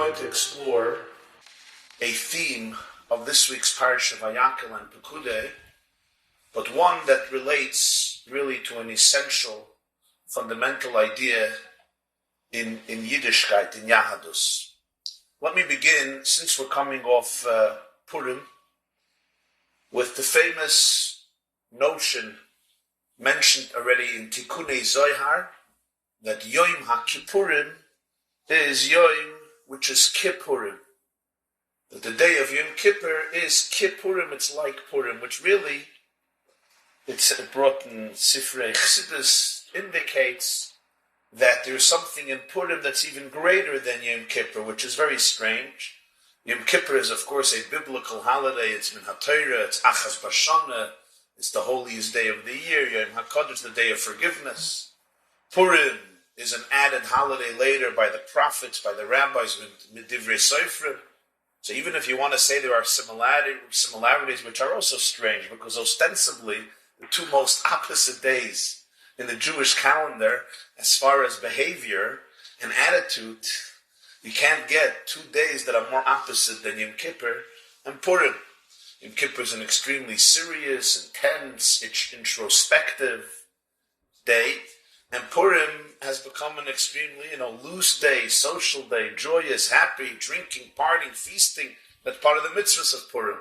going to explore a theme of this week's parish of Vayakhel and Pekudei, but one that relates really to an essential, fundamental idea in Yiddishkeit, in Yahadus. Let me begin, since we're coming off Purim, with the famous notion mentioned already in Tikkunei Zohar, that Yom HaKippurim is Yom, which is Kippurim. That the day of Yom Kippur is Kippurim, it's like Purim, which really, it's brought in Sifrei Chassidus, indicates that there's something in Purim that's even greater than Yom Kippur, which is very strange. Yom Kippur is, of course, a biblical holiday. It's Min HaTorah, it's Achaz Bashana, it's the holiest day of the year. Yom HaKodesh, the day of forgiveness. Purim is an added holiday later by the prophets, by the rabbis, with Divrei Sofrim. So even if you want to say there are similarities which are also strange, because ostensibly the two most opposite days in the Jewish calendar, as far as behavior and attitude, you can't get 2 days that are more opposite than Yom Kippur and Purim. Yom Kippur is an extremely serious, intense, introspective day, and Purim has become an extremely, loose day, social day, joyous, happy, drinking, partying, feasting. That's part of the mitzvahs of Purim.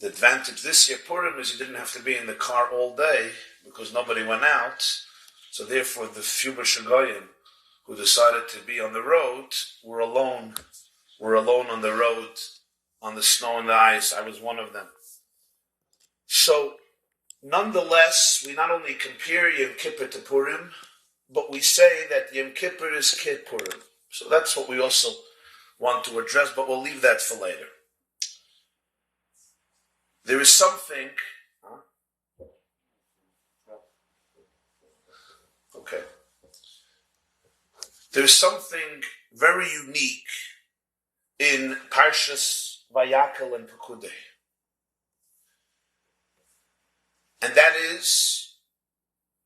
The advantage this year, Purim, is you didn't have to be in the car all day because nobody went out. So therefore, the few Shagoyim who decided to be on the road were alone. Were alone on the road, on the snow and the ice. I was one of them. So, nonetheless, we not only compare Yom Kippur to Purim, but we say that Yom Kippur is Kippurim. So that's what we also want to address, but we'll leave that for later. There is something... Okay. There's something very unique in Parshas Vayakhel and Pekudei. And that is,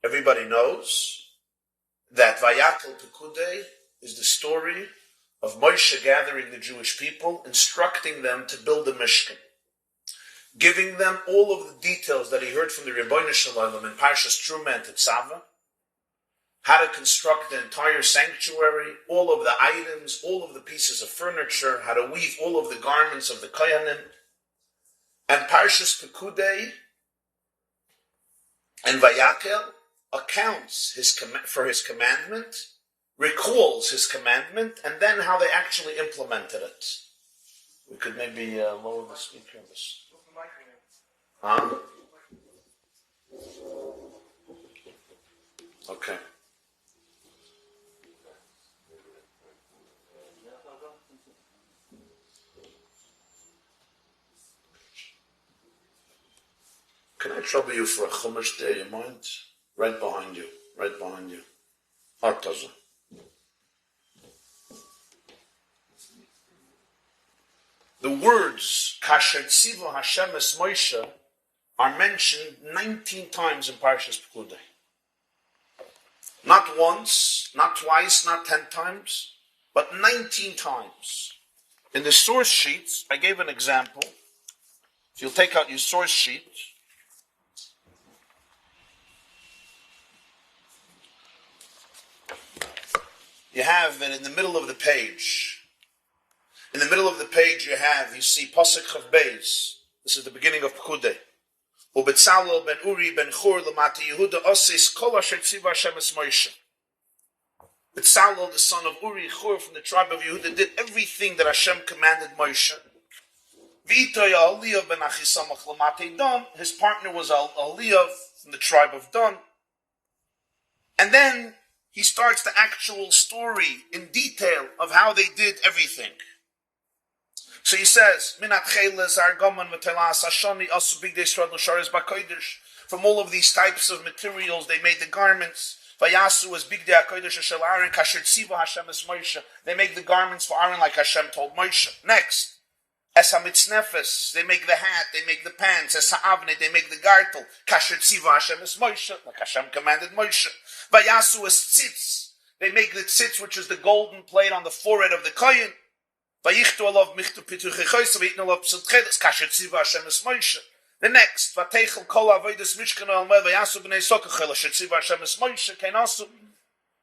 everybody knows, that Vaykhel-Pekudei is the story of Moshe gathering the Jewish people, instructing them to build a Mishkan, giving them all of the details that he heard from the Ribono Shel Olam in Parshas Terumah and Tetzaveh, how to construct the entire sanctuary, all of the items, all of the pieces of furniture, how to weave all of the garments of the Kohanim. And Parshas Pekudei and Vayakhel accounts for his commandment, recalls his commandment, and then how they actually implemented it. We could maybe lower the speaker on this. Huh? Okay. Can I trouble you for a chumash there, you mind? Right behind you. Artaza. The words, Kasher Tzivu Hashem es Moshe, are mentioned 19 times in Parshas Pekudei. Not once, not twice, not 10 times, but 19 times. In the source sheets, I gave an example. If you'll take out your source sheet, you have it in the middle of the page. In the middle of the page you see Pasuk Chav Beis. This is the beginning of Pekudei. Ubetzalel ben Uri ben Chur lamati Yehuda osis kol asher tziva Hashem es Moshe. Betzalel, the son of Uri Chur from the tribe of Yehuda, did everything that Hashem commanded Moshe. V'itoy Aliyav ben Achisamach lamati Dan. His partner was Aliyav from the tribe of Dan. And then he starts the actual story in detail of how they did everything. So he says, from all of these types of materials, they made the garments. They make the garments for Aaron like Hashem told Moshe. Next, Es HaMitznefes, they make the hat, they make the pants. Es HaAvne, they make the gartel. Kasher Tziva Hashem es Moshe, like Hashem commanded Moshe. Vayasu es Tzitz, They make the tzitz, which is the golden plate on the forehead of the kohen. Vayichtu alav michtu pituchei choysa, vayitnu alav p'sutchedes, kasher tziva Hashem es Moshe. The next, Vateichel kol avodas Mishkan al-meh, vayasu b'nei sokachel, asher tziva Hashem es Moshe, kein asu.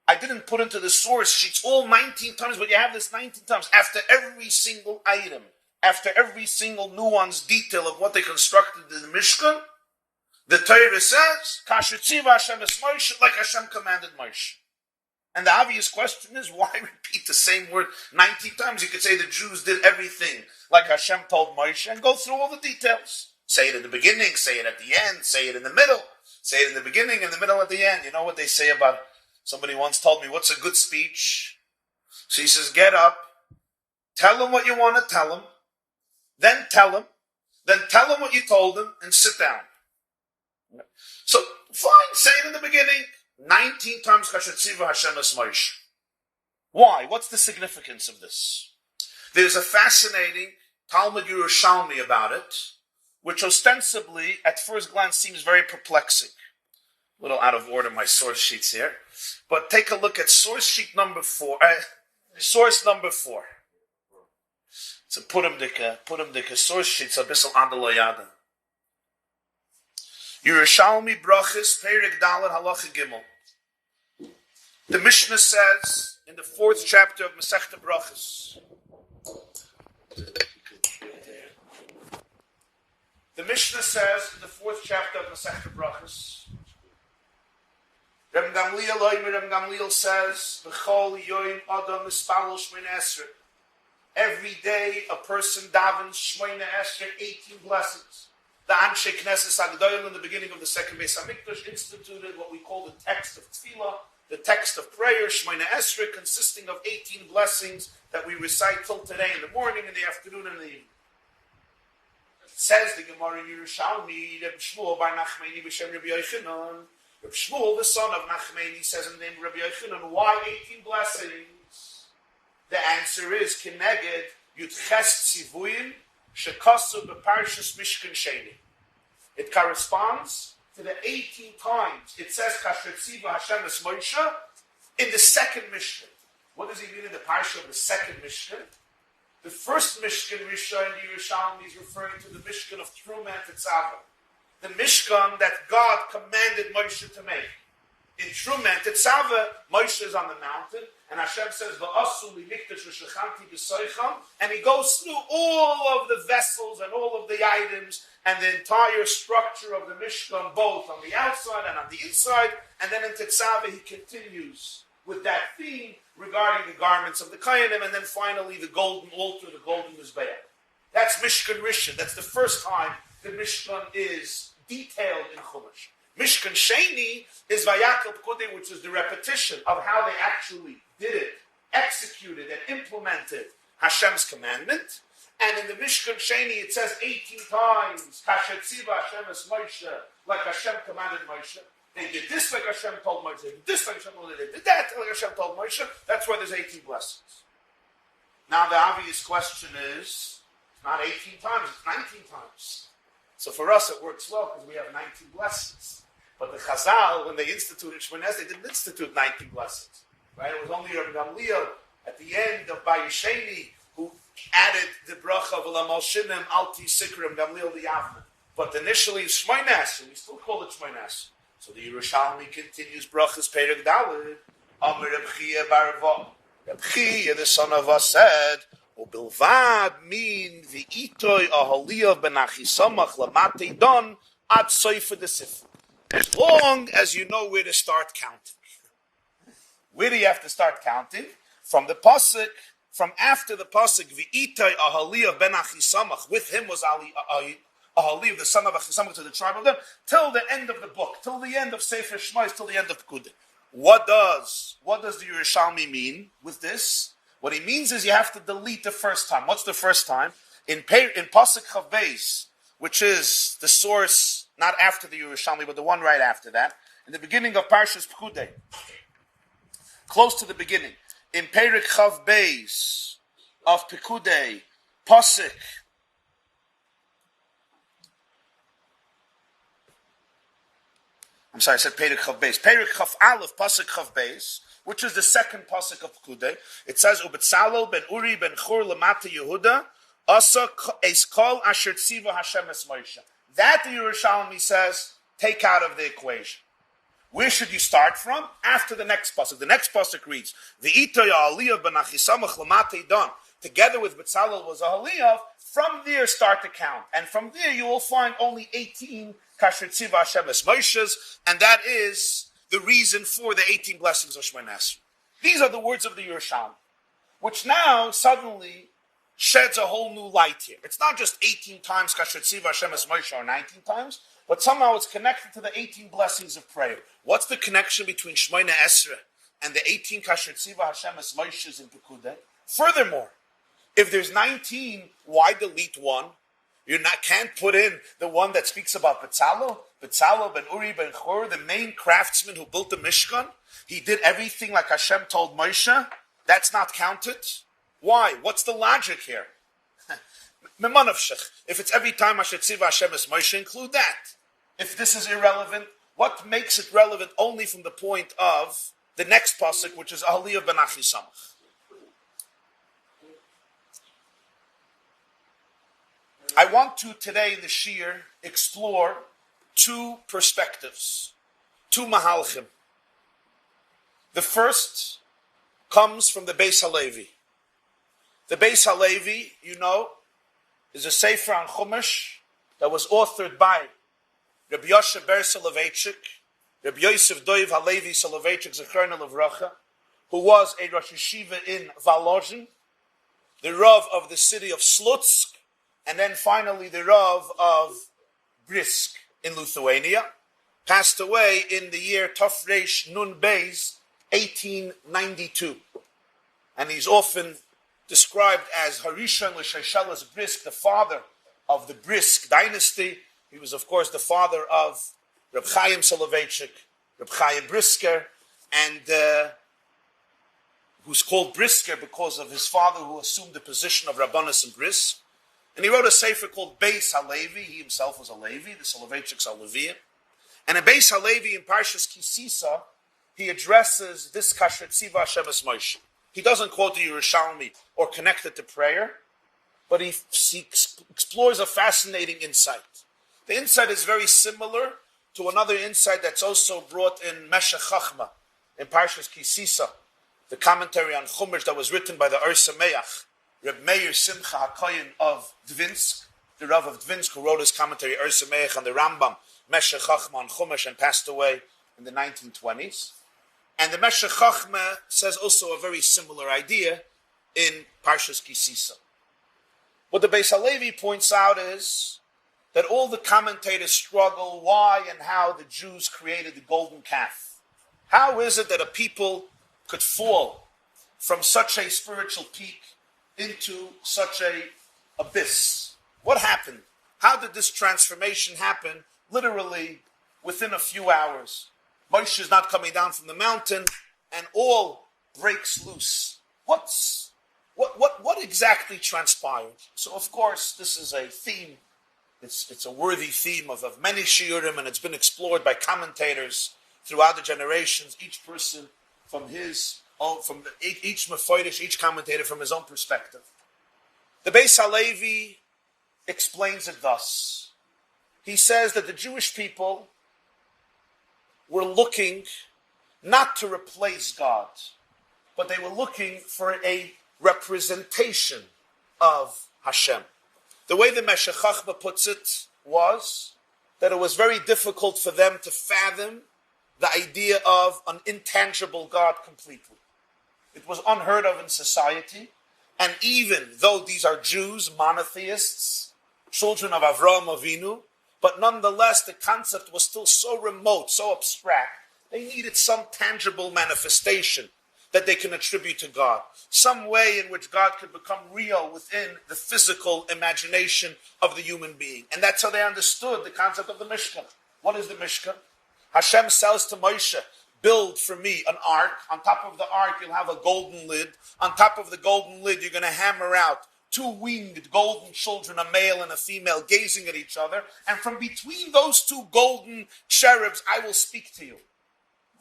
I didn't put into the source sheets all 19 times, but you have this 19 times. After every single item, after every single nuanced detail of what they constructed in the Mishkan, the Torah says, Kasher tziva Hashem es Moshe, like Hashem commanded Moshe. And the obvious question is, why repeat the same word 19 times? You could say the Jews did everything like Hashem told Moshe and go through all the details. Say it in the beginning, say it at the end, say it in the middle, say it in the beginning, in the middle, at the end. You know what they say about, somebody once told me, what's a good speech? So he says, get up, tell them what you want to tell them, then tell them what you told them, and sit down. So, fine, say it in the beginning. 19 times Kasher tziva Hashem es Moshe. Why? What's the significance of this? There's a fascinating Talmud Yerushalmi about it, which ostensibly, at first glance, seems very perplexing. A little out of order, my source sheets here. But take a look at source sheet number 4. Source number 4. It's a Purim dika source sheet, it's a bissel adaloyada. Yerushalmi Brachis, Perek Dalet, Halacha Gimel. The Mishnah says in the 4th chapter of Masechta Brachis. The Mishnah says in the 4th chapter of Masechta Brachis. Reb Gamliel says, B'chol yoyim adam mispalel shmeina esrei. Every day a person davens shmeina esrei, 18 blessings. The Anshe Knesset Agdoil in the beginning of the second Beis HaMikdash instituted what we call the text of Tefillah, the text of prayer, Shemona Esrei, consisting of 18 blessings that we recite till today in the morning, in the afternoon, and in the evening. It says the Gemara in Yerushalmi, Reb Shmuel bar Nachmani b'shem Rabbi Yochanan. Reb Shmuel, the son of Nachmani, says in the name of Rabbi Yochanan, why 18 blessings? The answer is Keneged Yudches Tzivuyim Shekasu b'Parshas Mishkan Sheni. It corresponds to the 18 times it says Kasher tziva Hashem es Moshe in the second Mishkan. What does he mean in the parsha of the second Mishkan? The first Mishkan Rishon in the Yerushalmi is referring to the Mishkan of Terumah and Tetzaveh, the Mishkan that God commanded Moshe to make. In Terumah and Tetzaveh, Moshe is on the mountain, and Hashem says, "Va'asu li mikdash v'shechanti b'soicham," and he goes through all of the vessels and all of the items and the entire structure of the Mishkan, both on the outside and on the inside. And then in Tetzaveh, he continues with that theme regarding the garments of the Kohanim, and then finally the golden altar, the golden Mizbeach. That's Mishkan Rishon. That's the first time the Mishkan is detailed in Chumash. Mishkan Sheni is Vaykhel-Pekudei, which is the repetition of how they actually did it, executed and implemented Hashem's commandment. And in the Mishkan Sheni, it says 18 times, Kasher tziva Hashem es Moshe, like Hashem commanded Moshe. They did this like Hashem told Moshe. They did this like Hashem told Moshe. They did that like Hashem told Moshe. That's why there's 18 blessings. Now the obvious question is, it's not 18 times, it's 19 times. So for us it works well because we have 19 blessings. But the Chazal, when they instituted Shemona Esrei, they didn't institute 19 blessings. Right? It was only Rabbi Gamliel at the end of Bayesheni who added the bracha of Olam Shinim Alti Sikrim Gamliel the Yavna. But initially Shemona Esrei, we still call it Shemona Esrei. So the Yerushalmi continues brachas Perek Dalet. Amar Reb Chia bar Va. Reb Chia, the son of us, said, "Ubilvad min v'itoy ahaliyav ben Achisamach lamate don ad soifa desif." As long as you know where to start counting. Where do you have to start counting? From the pasuk, from after the pasuk, v'itoy ahaliyav ben Achisamach. With him was Ahaliv, the son of Achisamach, to the tribe of them, till the end of the book, till the end of Sefer Shmos, till the end of Pekudei. What does the Yerushalmi mean with this? What he means is you have to delete the first time. What's the first time? In Pasuk Chav Beis, which is the source, not after the Yerushalmi, but the one right after that, in the beginning of Parshas Pekudei, close to the beginning, in Perek Chav Beis of Pekudei, Pasuk sorry, I said Perek Chav Beis. Perek Chav Aleph, Pasuk Chav Beis, which is the second Pasuk of Pekudei. It says, Ubetzalel ben Uri ben Chur lemata Yehuda, Asa es kol asher tziva Hashem es Moshe. That the Yerushalmi says, take out of the equation. Where should you start from? After the next pasuk. The next pasuk reads, "V'ita ya'aliyah ben achisamach lamate don." Together with Betzalel was a haliyah. From there, start to count, and from there you will find only 18 kasher tziva Hashem es Moshe's, and that is the reason for the 18 blessings of Shemoneh Esrei. These are the words of the Yerushalmi, which now suddenly sheds a whole new light here. It's not just 18 times kasher tziva Hashem es Moshe or 19 times, but somehow it's connected to the 18 blessings of prayer. What's the connection between Shemoneh Esrei and the 18 kasher tziva Hashem es Moshe's in Pekudei? Furthermore, if there's 19, why delete one? Can't put in the one that speaks about Betzalel ben Uri ben Chur, the main craftsman who built the Mishkan. He did everything like Hashem told Moshe. That's not counted. Why? What's the logic here? If it's every time Asher Tziva Hashem es Moshe, include that. If this is irrelevant, what makes it relevant only from the point of the next pasuk, which is Aliyah ben Achisamach? I want to today in the Shir explore two perspectives, two mahalchim. The first comes from the Beis HaLevi. The Beis HaLevi, you know, is a sefer on Chumash that was authored by Rabbi Yosef Dov Soloveitchik, Rabbi Yosef Dov Soloveitchik, Zechron Levracha, who was a Rosh Yeshiva in Volozhin, the Rav of the city of Slutsk, and then finally the Rav of Brisk in Lithuania, passed away in the year Tafresh Nun Beis, 1892. And he's often described as Harishon L'Sheshelas Brisk, the father of the Brisk dynasty. He was, of course, the father of Reb Chaim Soloveitchik, Reb Chaim Brisker, and who's called Brisker because of his father who assumed the position of Rabbanis and Brisk. And he wrote a sefer called Beis HaLevi. He himself was a Levi. The Soloveitchiks are Leviim. And in Beis HaLevi, in Parshas Kisisa, he addresses this kasher tziva Hashem es Moshe. He doesn't quote the Yerushalmi or connect it to prayer, but he explores a fascinating insight. The insight is very similar to another insight that's also brought in Meshech Chachma, in Parshas Kisisa, the commentary on Chumash that was written by the Or Sameach, Reb Meir Simcha HaKoyin of Dvinsk, the Rav of Dvinsk, who wrote his commentary Or Sameach on the Rambam, Meshech Chachma on Chumash, and passed away in the 1920s. And the Meshech Chachma says also a very similar idea in Parshas Kisisa. What the Beis HaLevi points out is that all the commentators struggle why and how the Jews created the golden calf. How is it that a people could fall from such a spiritual peak into such a abyss? What happened? How did this transformation happen literally within a few hours? Moshe is not coming down from the mountain and all breaks loose. What exactly transpired? So of course this is a theme. It's a worthy theme of many shiurim, and it's been explored by commentators throughout the generations, each person from his own, each mefoidish, each commentator from his own perspective. The Beis HaLevi explains it thus. He says that the Jewish people were looking not to replace God, but they were looking for a representation of Hashem. The way the Meshech Chachma puts it was that it was very difficult for them to fathom the idea of an intangible God completely. It was unheard of in society, and even though these are Jews, monotheists, children of Avraham Avinu, but nonetheless the concept was still so remote, so abstract, they needed some tangible manifestation that they can attribute to God. Some way in which God could become real within the physical imagination of the human being. And that's how they understood the concept of the Mishkan. What is the Mishkan? Hashem says to Moshe, build for me an ark. On top of the ark, you'll have a golden lid. On top of the golden lid, you're going to hammer out two winged golden children, a male and a female, gazing at each other, and from between those two golden cherubs, I will speak to you.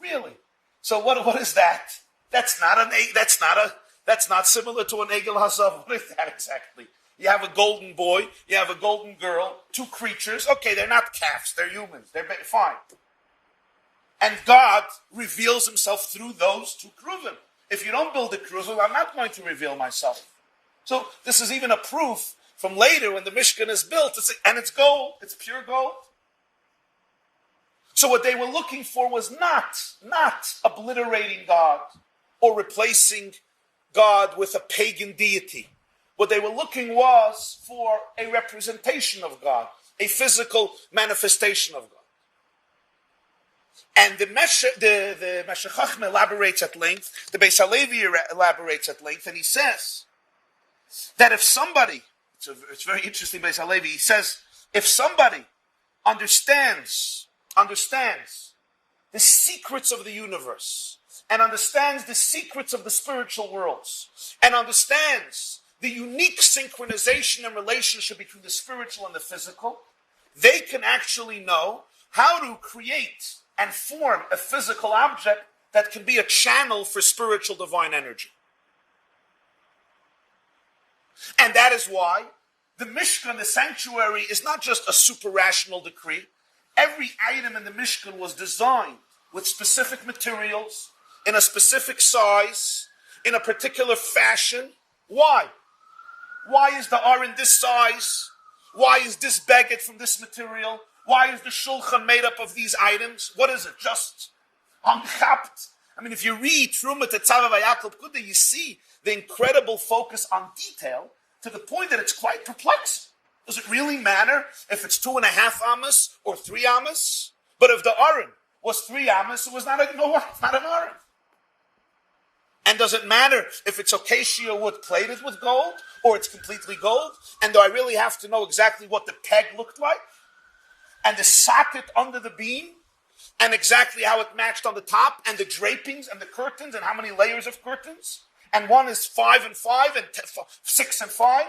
Really? So what is that? That's not similar to an Egel Hazav. What is that exactly? You have a golden boy, you have a golden girl, two creatures. Okay, they're not calves, they're humans. They're fine. And God reveals himself through those two kruvim. If you don't build a kruvim, I'm not going to reveal myself. So this is even a proof from later when the Mishkan is built, and it's gold, it's pure gold. So what they were looking for was not obliterating God or replacing God with a pagan deity. What they were looking was for a representation of God, a physical manifestation of God. And the Meshech Chochmah elaborates at length, the Beis HaLevi elaborates at length, and he says that if somebody, it's very interesting, Beis HaLevi, he says, if somebody understands the secrets of the universe, and understands the secrets of the spiritual worlds, and understands the unique synchronization and relationship between the spiritual and the physical, they can actually know how to create and form a physical object that can be a channel for spiritual divine energy. And that is why the Mishkan, the sanctuary, is not just a super rational decree. Every item in the Mishkan was designed with specific materials, in a specific size, in a particular fashion. Why? Why is the aron this size? Why is this baguette from this material? Why is the shulchan made up of these items? What is it? Just unchapped? I mean, if you read Terumah and Tetzaveh, Vaykhel-Pekudei, you see the incredible focus on detail to the point that it's quite perplexing. Does it really matter if it's 2.5 amas or 3 amas? But if the aron was 3 amas, it was not an aron. And does it matter if it's acacia wood plated with gold or it's completely gold? And do I really have to know exactly what the peg looked like? And the socket under the beam? And exactly how it matched on the top? And the drapings and the curtains and how many layers of curtains? And one is 5 and 5 and 6 and 5?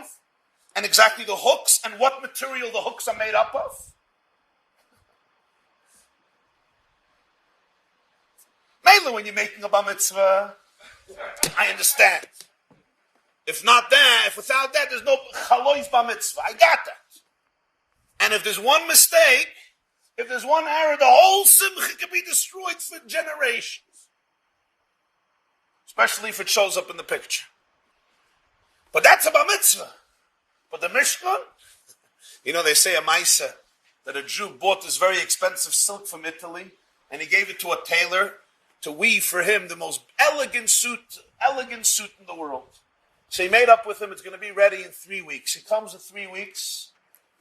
And exactly the hooks and what material the hooks are made up of? Mainly when you're making a bar mitzvah, I understand. If not that, if without that, there's no chalois bar mitzvah. I got that. And if there's one mistake, if there's one error, the whole simcha can be destroyed for generations. Especially if it shows up in the picture. But that's a bar mitzvah. But the Mishkan, they say a maisa that a Jew bought this very expensive silk from Italy, and he gave it to a tailor to weave for him the most elegant suit in the world. So he made up with him, it's going to be ready in 3 weeks. He comes in 3 weeks,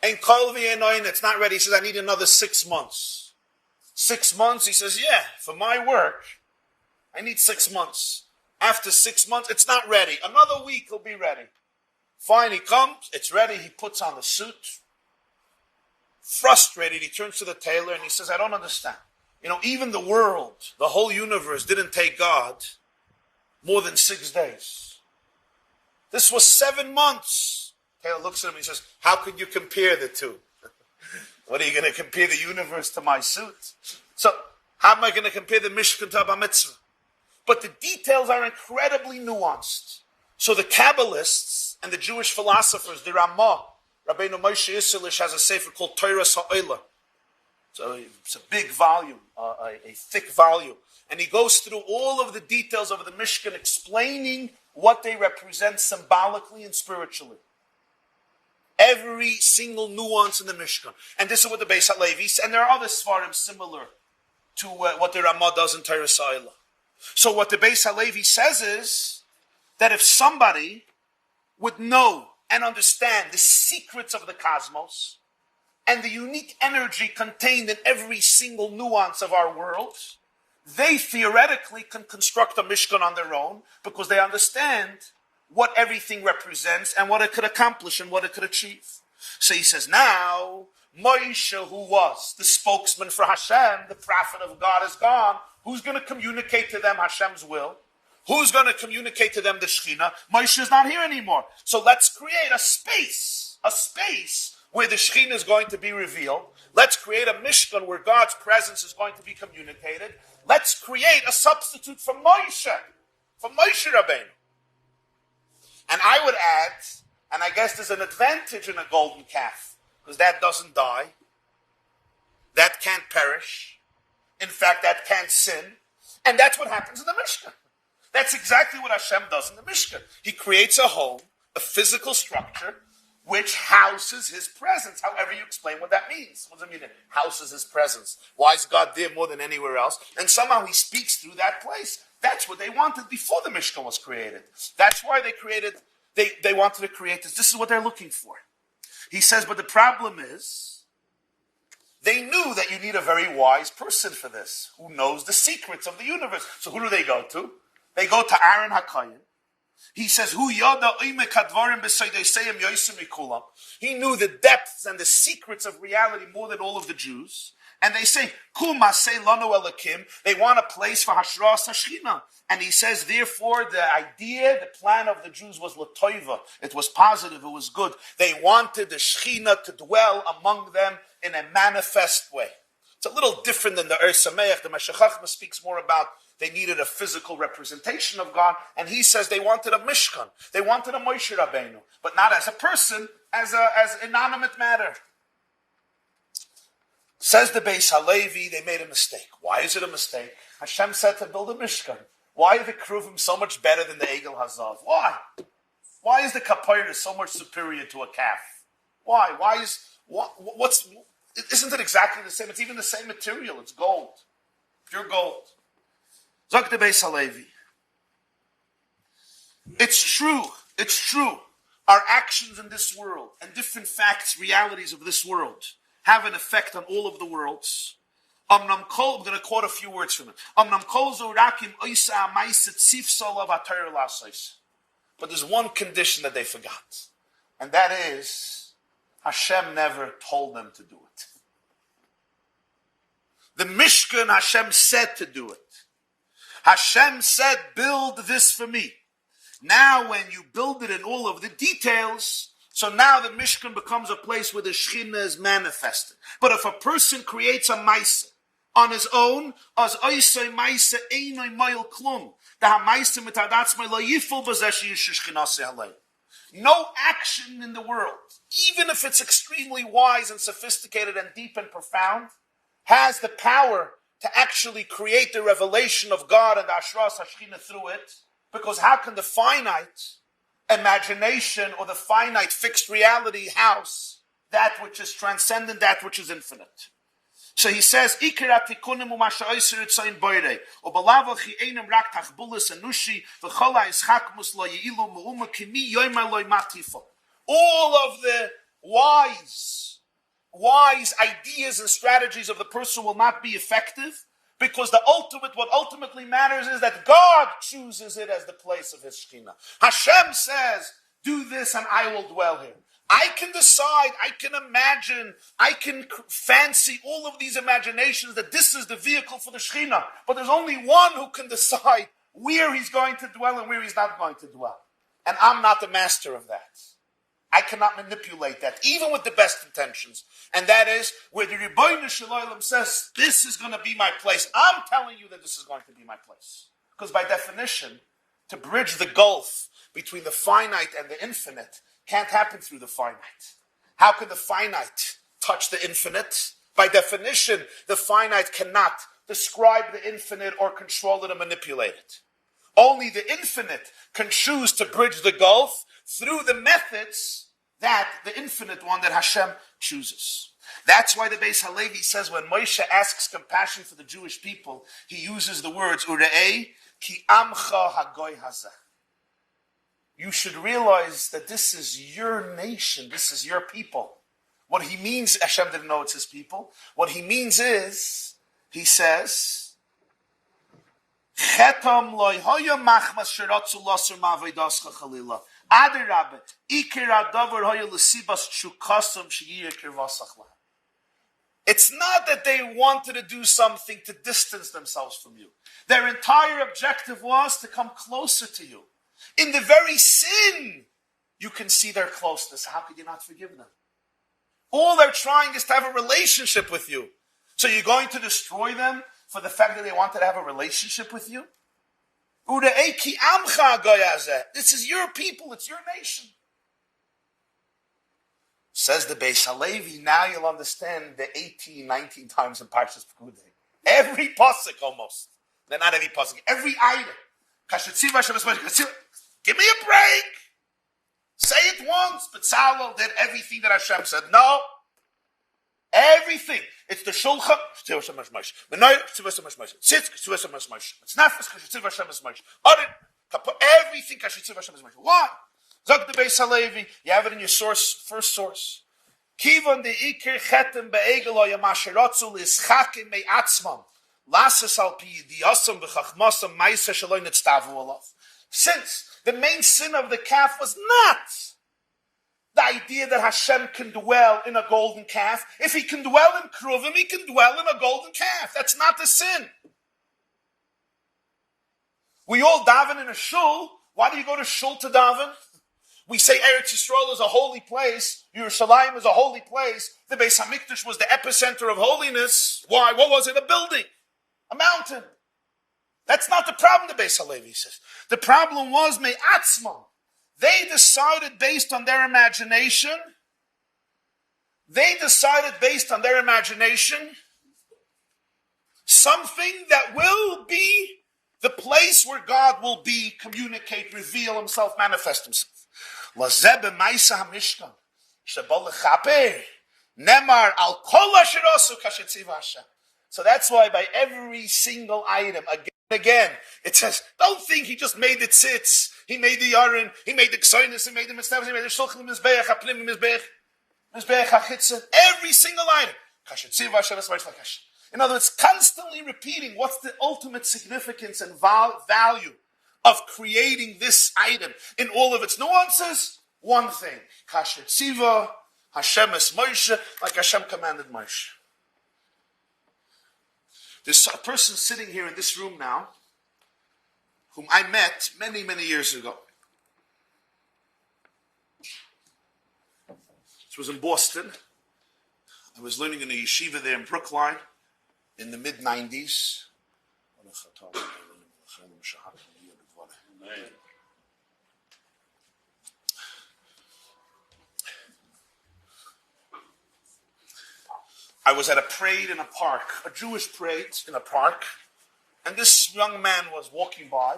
and it's not ready. He says, I need another 6 months. 6 months? He says, yeah, for my work, I need 6 months. After 6 months, it's not ready. Another week, it'll be ready. Fine, he comes, it's ready, he puts on the suit. Frustrated, he turns to the tailor and he says, I don't understand. Even the world, the whole universe didn't take God more than 6 days. This was 7 months. Taylor looks at him and he says, how could you compare the two? What, are you going to compare the universe to my suit? So, how am I going to compare the Mishkan to a bar mitzvah? But the details are incredibly nuanced. So the Kabbalists and the Jewish philosophers, the Ramah, Rabbeinu Moshe Isserlish has a sefer called Torah Ha'olah. So it's a big volume, a thick volume. And he goes through all of the details of the Mishkan, explaining what they represent symbolically and spiritually. Every single nuance in the Mishkan. And this is what the Beis HaLevi, and there are other svarim similar to what the Ramah does in Torah Ha'olah. So what the Beis HaLevi says is that if somebody would know and understand the secrets of the cosmos and the unique energy contained in every single nuance of our world, they theoretically can construct a Mishkan on their own because they understand what everything represents and what it could accomplish and what it could achieve. So he says, now, Moshe, who was the spokesman for Hashem, the prophet of God, is gone. Who's going to communicate to them Hashem's will? Who's going to communicate to them the Shekhinah? Moshe is not here anymore. So let's create a space where the Shekhinah is going to be revealed. Let's create a Mishkan where God's presence is going to be communicated. Let's create a substitute for Moshe Rabbeinu. And I would add, and I guess there's an advantage in a golden calf, because that doesn't die, that can't perish, in fact, that can't sin, and that's what happens in the Mishkan. That's exactly what Hashem does in the Mishkan. He creates a home, a physical structure, which houses His presence, however you explain what that means. What does it mean? It houses His presence. Why is God there more than anywhere else? And somehow He speaks through that place. That's what they wanted before the Mishkan was created. That's why they wanted to create this. This is what they're looking for. He says, but the problem is, they knew that you need a very wise person for this, who knows the secrets of the universe. So who do they go to? They go to Aaron HaKohen. He says, "Hu yada oimek hadvarim b'seidosayim yosim mikulam." He knew the depths and the secrets of reality more than all of the Jews. And they say, "Kul masei lanu elakim." They want a place for hashras hashchina. And he says, therefore, the idea, the plan of the Jews was l'toiva. It was positive. It was good. They wanted the Shechina to dwell among them in a manifest way. It's a little different than the Ur Sameach. The Meshech Chochmah speaks more about they needed a physical representation of God, and he says they wanted a Mishkan. They wanted a Moshe Rabbeinu, but not as a person, as inanimate matter. Says the Beis HaLevi, they made a mistake. Why is it a mistake? Hashem said to build a Mishkan. Why are the Kruvim so much better than the Egel Hazav? Why? Why is the Kapayr so much superior to a calf? Why? Isn't it exactly the same? It's even the same material. It's gold. Pure gold. Zok the Beis HaLevi. It's true. Our actions in this world and different facts, realities of this world have an effect on all of the worlds. I'm going to quote a few words from it. But there's one condition that they forgot. And that is, Hashem never told them to do it. The Mishkan, Hashem said to do it. Hashem said, build this for me. Now when you build it in all of the details, so now the Mishkan becomes a place where the Shekhinah is manifested. But if a person creates a Maisa on his own, as oisay Maisa einay mayil klum, the Maisa mitadatzmay lo yiful b'zesh yishishchinase halei. No action in the world, even if it's extremely wise and sophisticated and deep and profound, has the power to actually create the revelation of God and the Ashras HaShechina through it. Because how can the finite imagination or the finite fixed reality house that which is transcendent, that which is infinite? So he says, "Ikar atikunim u'masha oiser etzayin boirei, u'balav chi einem rak tachbulis anushi v'chola ischakmus lo yi'ilu mu'uma kimi yoyma lo matifo." All of the wise ideas and strategies of the person will not be effective, because what ultimately matters is that God chooses it as the place of His Shekhinah. Hashem says, do this and I will dwell here. I can decide, I can imagine, I can fancy all of these imaginations that this is the vehicle for the Shekhinah. But there's only one who can decide where He's going to dwell and where He's not going to dwell. And I'm not the master of that. I cannot manipulate that, even with the best intentions. And that is where the Rebbeinu Shalom says, this is going to be my place. I'm telling you that this is going to be my place. Because by definition, to bridge the gulf between the finite and the infinite can't happen through the finite. How can the finite touch the infinite? By definition, the finite cannot describe the infinite or control it and manipulate it. Only the infinite can choose to bridge the gulf through the methods that the infinite one that Hashem chooses. That's why the Beis HaLevi says when Moshe asks compassion for the Jewish people, he uses the words, Ure'ei ki amcha hagoy hazeh. You should realize that this is your nation, this is your people. What he means, Hashem didn't know it's his people. What he means is, he says, Chetam loy hoya machmas sheratzu lasser ma'avoidascha chalila. Adarabbe, ikir adavar hoya l'sibas chukasam sheyir kirvasach lahem. It's not that they wanted to do something to distance themselves from you. Their entire objective was to come closer to you. In the very sin, you can see their closeness. How could you not forgive them? All they're trying is to have a relationship with you. So you're going to destroy them for the fact that they wanted to have a relationship with you? This is your people, it's your nation. Says the Beis HaLevi, now you'll understand the 18, 19 times in Parshas Pekudei. Every pasuk almost. They're not every pasuk. Every item. Give me a break. Say it once. But Bezalel did everything that Hashem said. No. Everything. It's the shulchan. Everything. Why? Zog the Beis HaLevi, you have it in your first source. Kivon de ikir chetem be'egelo yamasherotzu l'ischakim me'atzmam. Lasses al pi yidiyosam v'chachmosam ma'isa shaloi netztavu olav. Since the main sin of the calf was not the idea that Hashem can dwell in a golden calf. If he can dwell in kruvim, he can dwell in a golden calf. That's not the sin. We all daven in a shul. Why do you go to shul to daven? We say Eretz Yisrael is a holy place. Yerushalayim is a holy place. The Beis HaMikdash was the epicenter of holiness. Why? What was it? A building. A mountain. That's not the problem, the Beis HaLevi says. The problem was me'atzmam. They decided based on their imagination. Something that will be the place where God will be, communicate, reveal himself, manifest himself. Lazebe Maisa HaMishkan Shebol Lechaper Nemar Al Kol Asher Osu Kashetziv Hashem. So that's why by every single item, again, it says, don't think he just made the tzitz, he made the yarin, he made the conciseness, he made the mitzvahs, he made the shulchan, the mizbeach, haplim, mizbeach, hachitzah, every single item. Kashetziv Hashem Esmaish Lakash. In other words, constantly repeating what's the ultimate significance and value of creating this item in all of its nuances. One thing, Kasher Tziva, Hashem es Moshe, like Hashem commanded Moshe. There's a person sitting here in this room now, whom I met many, many years ago. This was in Boston. I was learning in a yeshiva there in Brookline in the mid-90s. I was at a parade in a park, a Jewish parade in a park, and this young man was walking by,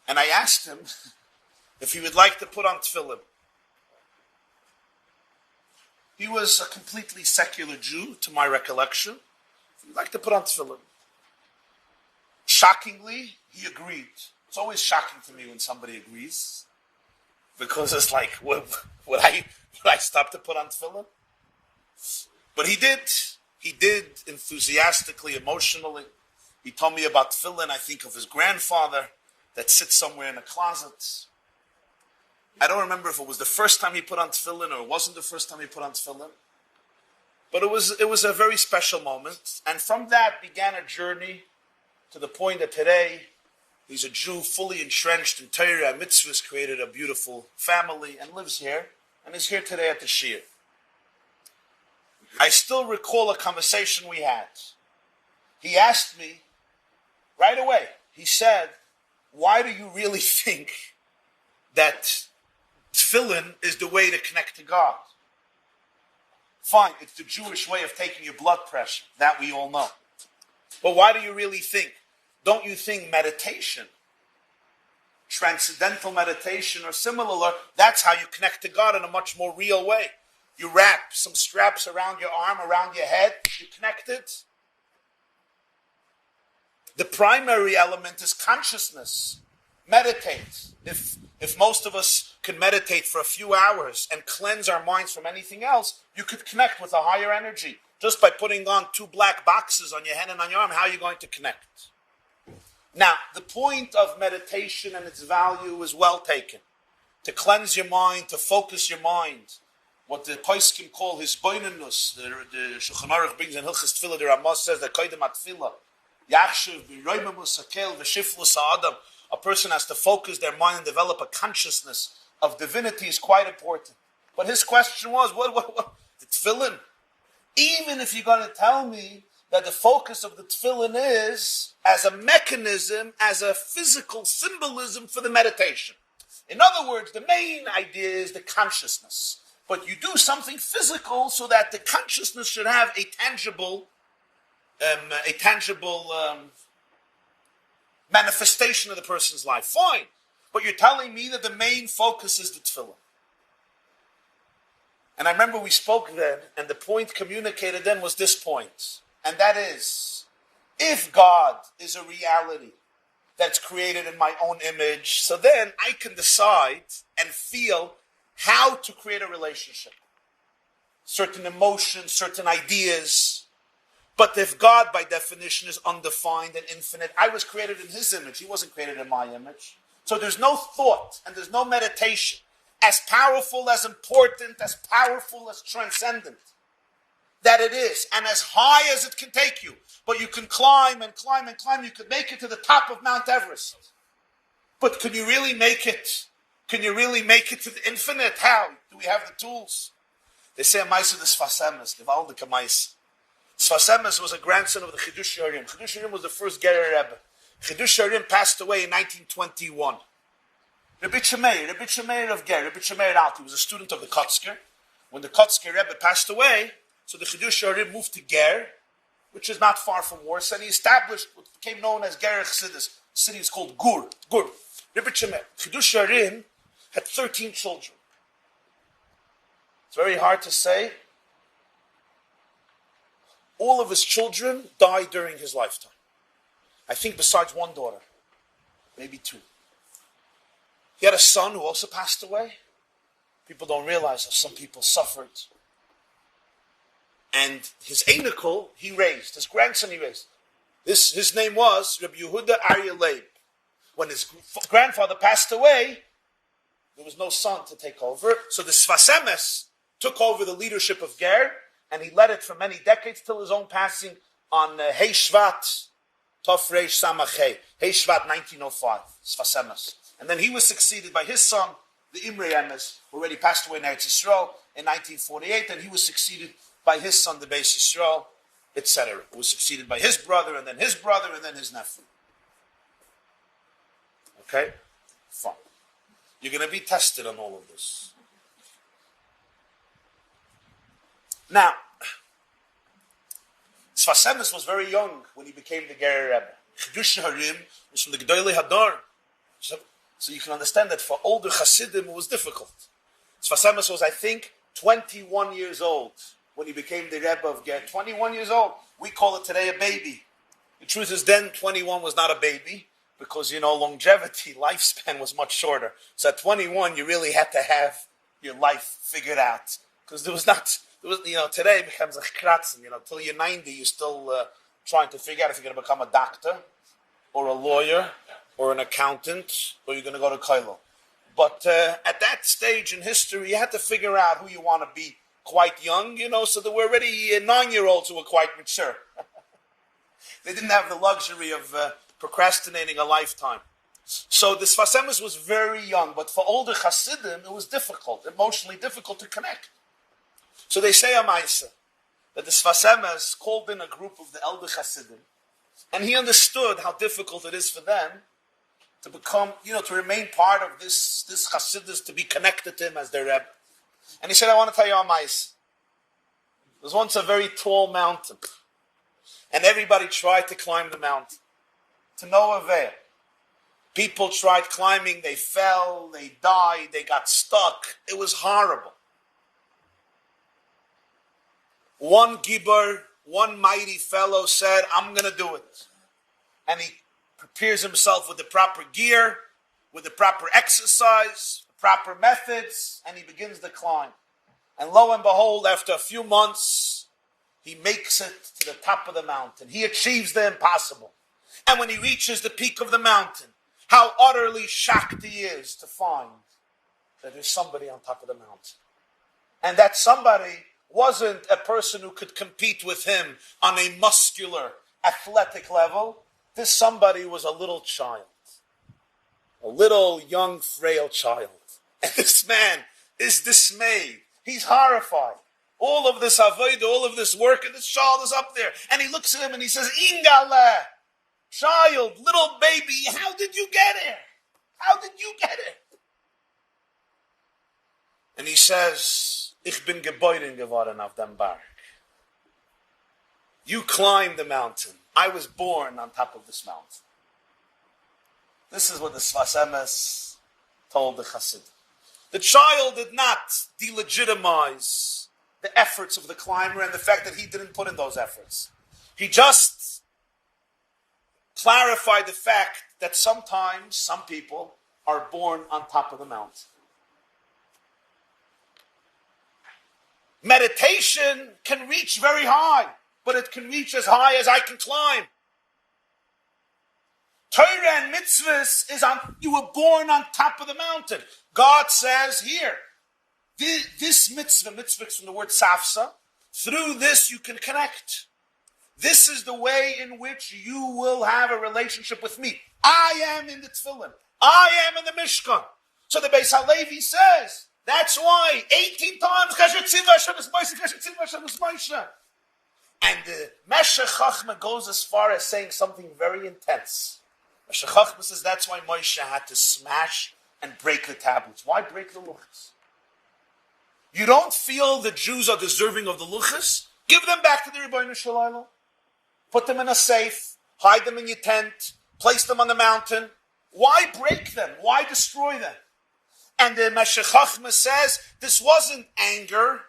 and I asked him if he would like to put on tefillin. He was a completely secular Jew, to my recollection. If he'd like to put on tefillin. Shockingly, he agreed. It's always shocking to me when somebody agrees, because it's like, would I stop to put on tefillin? But he did. He did enthusiastically, emotionally. He told me about tefillin. I think of his grandfather that sits somewhere in a closet. I don't remember if it was the first time he put on tefillin or it wasn't the first time he put on tefillin. But it was a very special moment. And from that began a journey to the point that today he's a Jew fully entrenched in Torah and mitzvahs, created a beautiful family and lives here and is here today at the Shir. I still recall a conversation we had. He asked me right away, he said, why do you really think that tefillin is the way to connect to God? Fine, it's the Jewish way of taking your blood pressure. That we all know. But why do you really think? Don't you think meditation, transcendental meditation or similar, that's how you connect to God in a much more real way? You wrap some straps around your arm, around your head, you connect it. The primary element is consciousness. Meditate. If most of us could meditate for a few hours and cleanse our minds from anything else, you could connect with a higher energy. Just by putting on 2 black boxes on your hand and on your arm, how are you going to connect? Now, the point of meditation and its value is well taken. To cleanse your mind, to focus your mind, what the Paiskim call his boinenus. The Shulchan Aruch brings in Hilchas Tefillah, the Ramah says that Koydem HaTefillah, Yachshuv, B'roimemus HaKel, V'shiflus HaAdam, a person has to focus their mind and develop a consciousness of divinity is quite important. But his question was, what the tefillin? Even if you're going to tell me that the focus of the tefillin is as a mechanism, as a physical symbolism for the meditation. In other words, the main idea is the consciousness. But you do something physical so that the consciousness should have a tangible manifestation of the person's life. Fine. But you're telling me that the main focus is the tefillah. And I remember we spoke then, and the point communicated then was this point. And that is, if God is a reality that's created in my own image, so then I can decide and feel how to create a relationship. Certain emotions, certain ideas. But if God, by definition, is undefined and infinite, I was created in His image. He wasn't created in my image. So there's no thought and there's no meditation as powerful, as important, as powerful, as transcendent that it is, and as high as it can take you. But you can climb and climb and climb. You could make it to the top of Mount Everest. But can you really make it? Can you really make it to the infinite? How? Do we have the tools? They say a Maisa the Sfas Emes, the Valdik Maisa. Sfas Emes was a grandson of the Chidush Yarim. Chidush Yarim was the first Gerer Rebbe. Chidush Yarim passed away in 1921. Rabbi Yitzchak of Ger, Rabbi Yitzchak Alti was a student of the Kotzker. When the Kotzker Rebbe passed away, so the Chidush Yarim moved to Ger, which is not far from Warsaw, and he established what became known as Ger Chassidus. The city is called Gur. Rabbi Yitzchak. Chidush Yarim had 13 children. It's very hard to say. All of his children died during his lifetime. I think besides one daughter, maybe two. He had a son who also passed away. People don't realize how some people suffered. And his Einikel, he raised. His grandson, he raised. His name was Rabbi Yehuda Aryeh Leib. When his grandfather passed away, there was no son to take over. So the Sfas Emes took over the leadership of Ger, and he led it for many decades till his own passing on Hei Shvat, Tov Reish Samach Hei. Hei Shvat 1905, Sfas Emes. And then he was succeeded by his son, the Imre Emes, who already passed away in Eretz Yisrael in 1948, and he was succeeded by his son, the Beis Yisrael, etc. He was succeeded by his brother, and then his brother, and then his nephew. Okay? Fine. You're going to be tested on all of this. Now, Sfas Emes was very young when he became the Gerer Rebbe. Chidush Harim was from the Gedolei Hadar. So you can understand that for older Hasidim it was difficult. Sfas Emes was, I think, 21 years old when he became the Rebbe of Ger. 21 years old. We call it today a baby. The truth is then 21 was not a baby because, longevity, lifespan was much shorter. So at 21 you really had to have your life figured out. Because today it becomes a kratzen. Till you're 90 you're still trying to figure out if you're going to become a doctor or a lawyer or an accountant, or you're going to go to Kailo. But at that stage in history, you had to figure out who you want to be quite young, so there were already 9-year-olds who were quite mature. They didn't have the luxury of procrastinating a lifetime. So the Sfas Emes was very young, but for older Hasidim, it was difficult, emotionally difficult to connect. So they say a Maisa, that the Sfas Emes called in a group of the elder Hasidim, and he understood how difficult it is for them to become, to remain part of this Chassidus, to be connected to him as their Rebbe. And he said, I want to tell you a Maisa. There was once a very tall mountain, and everybody tried to climb the mountain. To no avail. People tried climbing, they fell, they died, they got stuck. It was horrible. One Gibor, one mighty fellow said, I'm going to do it. And he prepares himself with the proper gear, with the proper exercise, the proper methods, and he begins the climb. And lo and behold, after a few months, he makes it to the top of the mountain. He achieves the impossible. And when he reaches the peak of the mountain, how utterly shocked he is to find that there's somebody on top of the mountain. and that somebody wasn't a person who could compete with him on a muscular, athletic level. This somebody was a little child. A little, young, frail child. And this man is dismayed. He's horrified. All of this avodah, all of this work, and this child is up there. And he looks at him and he says, Ingale, child, little baby, how did you get here? How did you get it? And he says, Ich bin geboren geworden auf dem Berg. You climbed the mountain. I was born on top of this mountain. This is what the Sfas told the Chassid. The child did not delegitimize the efforts of the climber and the fact that he didn't put in those efforts. He just clarified the fact that sometimes some people are born on top of the mountain. Meditation can reach very high, but it can reach as high as I can climb. Torah and mitzvahs you were born on top of the mountain. God says here, this mitzvah is from the word safsa, through this you can connect. This is the way in which you will have a relationship with me. I am in the tefillin. I am in the Mishkan. So the Beis HaLevi says, that's why 18 times and the Meshech Chachma goes as far as saying something very intense. Meshech Chachma says that's why Moshe had to smash and break the tablets. Why break the luchas? You don't feel the Jews are deserving of the luchas? Give them back to the Rebbeinu Shalom. Put them in a safe, hide them in your tent, place them on the mountain. Why break them? Why destroy them? And the Meshech Chachma says this wasn't anger,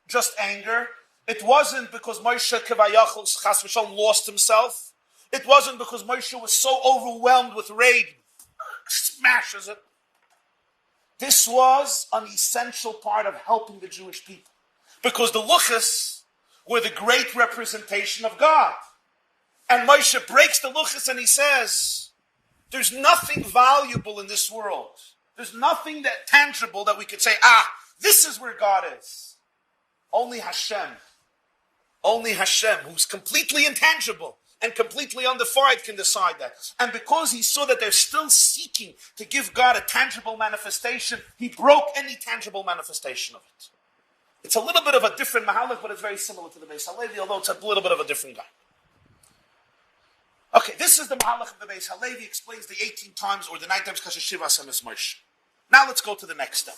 just anger. It wasn't because Moshe Vayakhel Chas v'Shalom lost himself. It wasn't because Moshe was so overwhelmed with rage, smashes it. This was an essential part of helping the Jewish people. Because the luchas were the great representation of God. And Moshe breaks the luchas and he says, there's nothing valuable in this world. There's nothing that tangible that we could say, this is where God is. Only Hashem, who's completely intangible and completely undefined, can decide that. And because he saw that they're still seeking to give God a tangible manifestation, he broke any tangible manifestation of it. It's a little bit of a different mahalach, but it's very similar to the Beis HaLevi, although it's a little bit of a different guy. Okay, this is the mahalach of the Beis HaLevi, explains the 18 times or the 9 times Kasher Shiva Hashem es Moshe. Now let's go to the next step.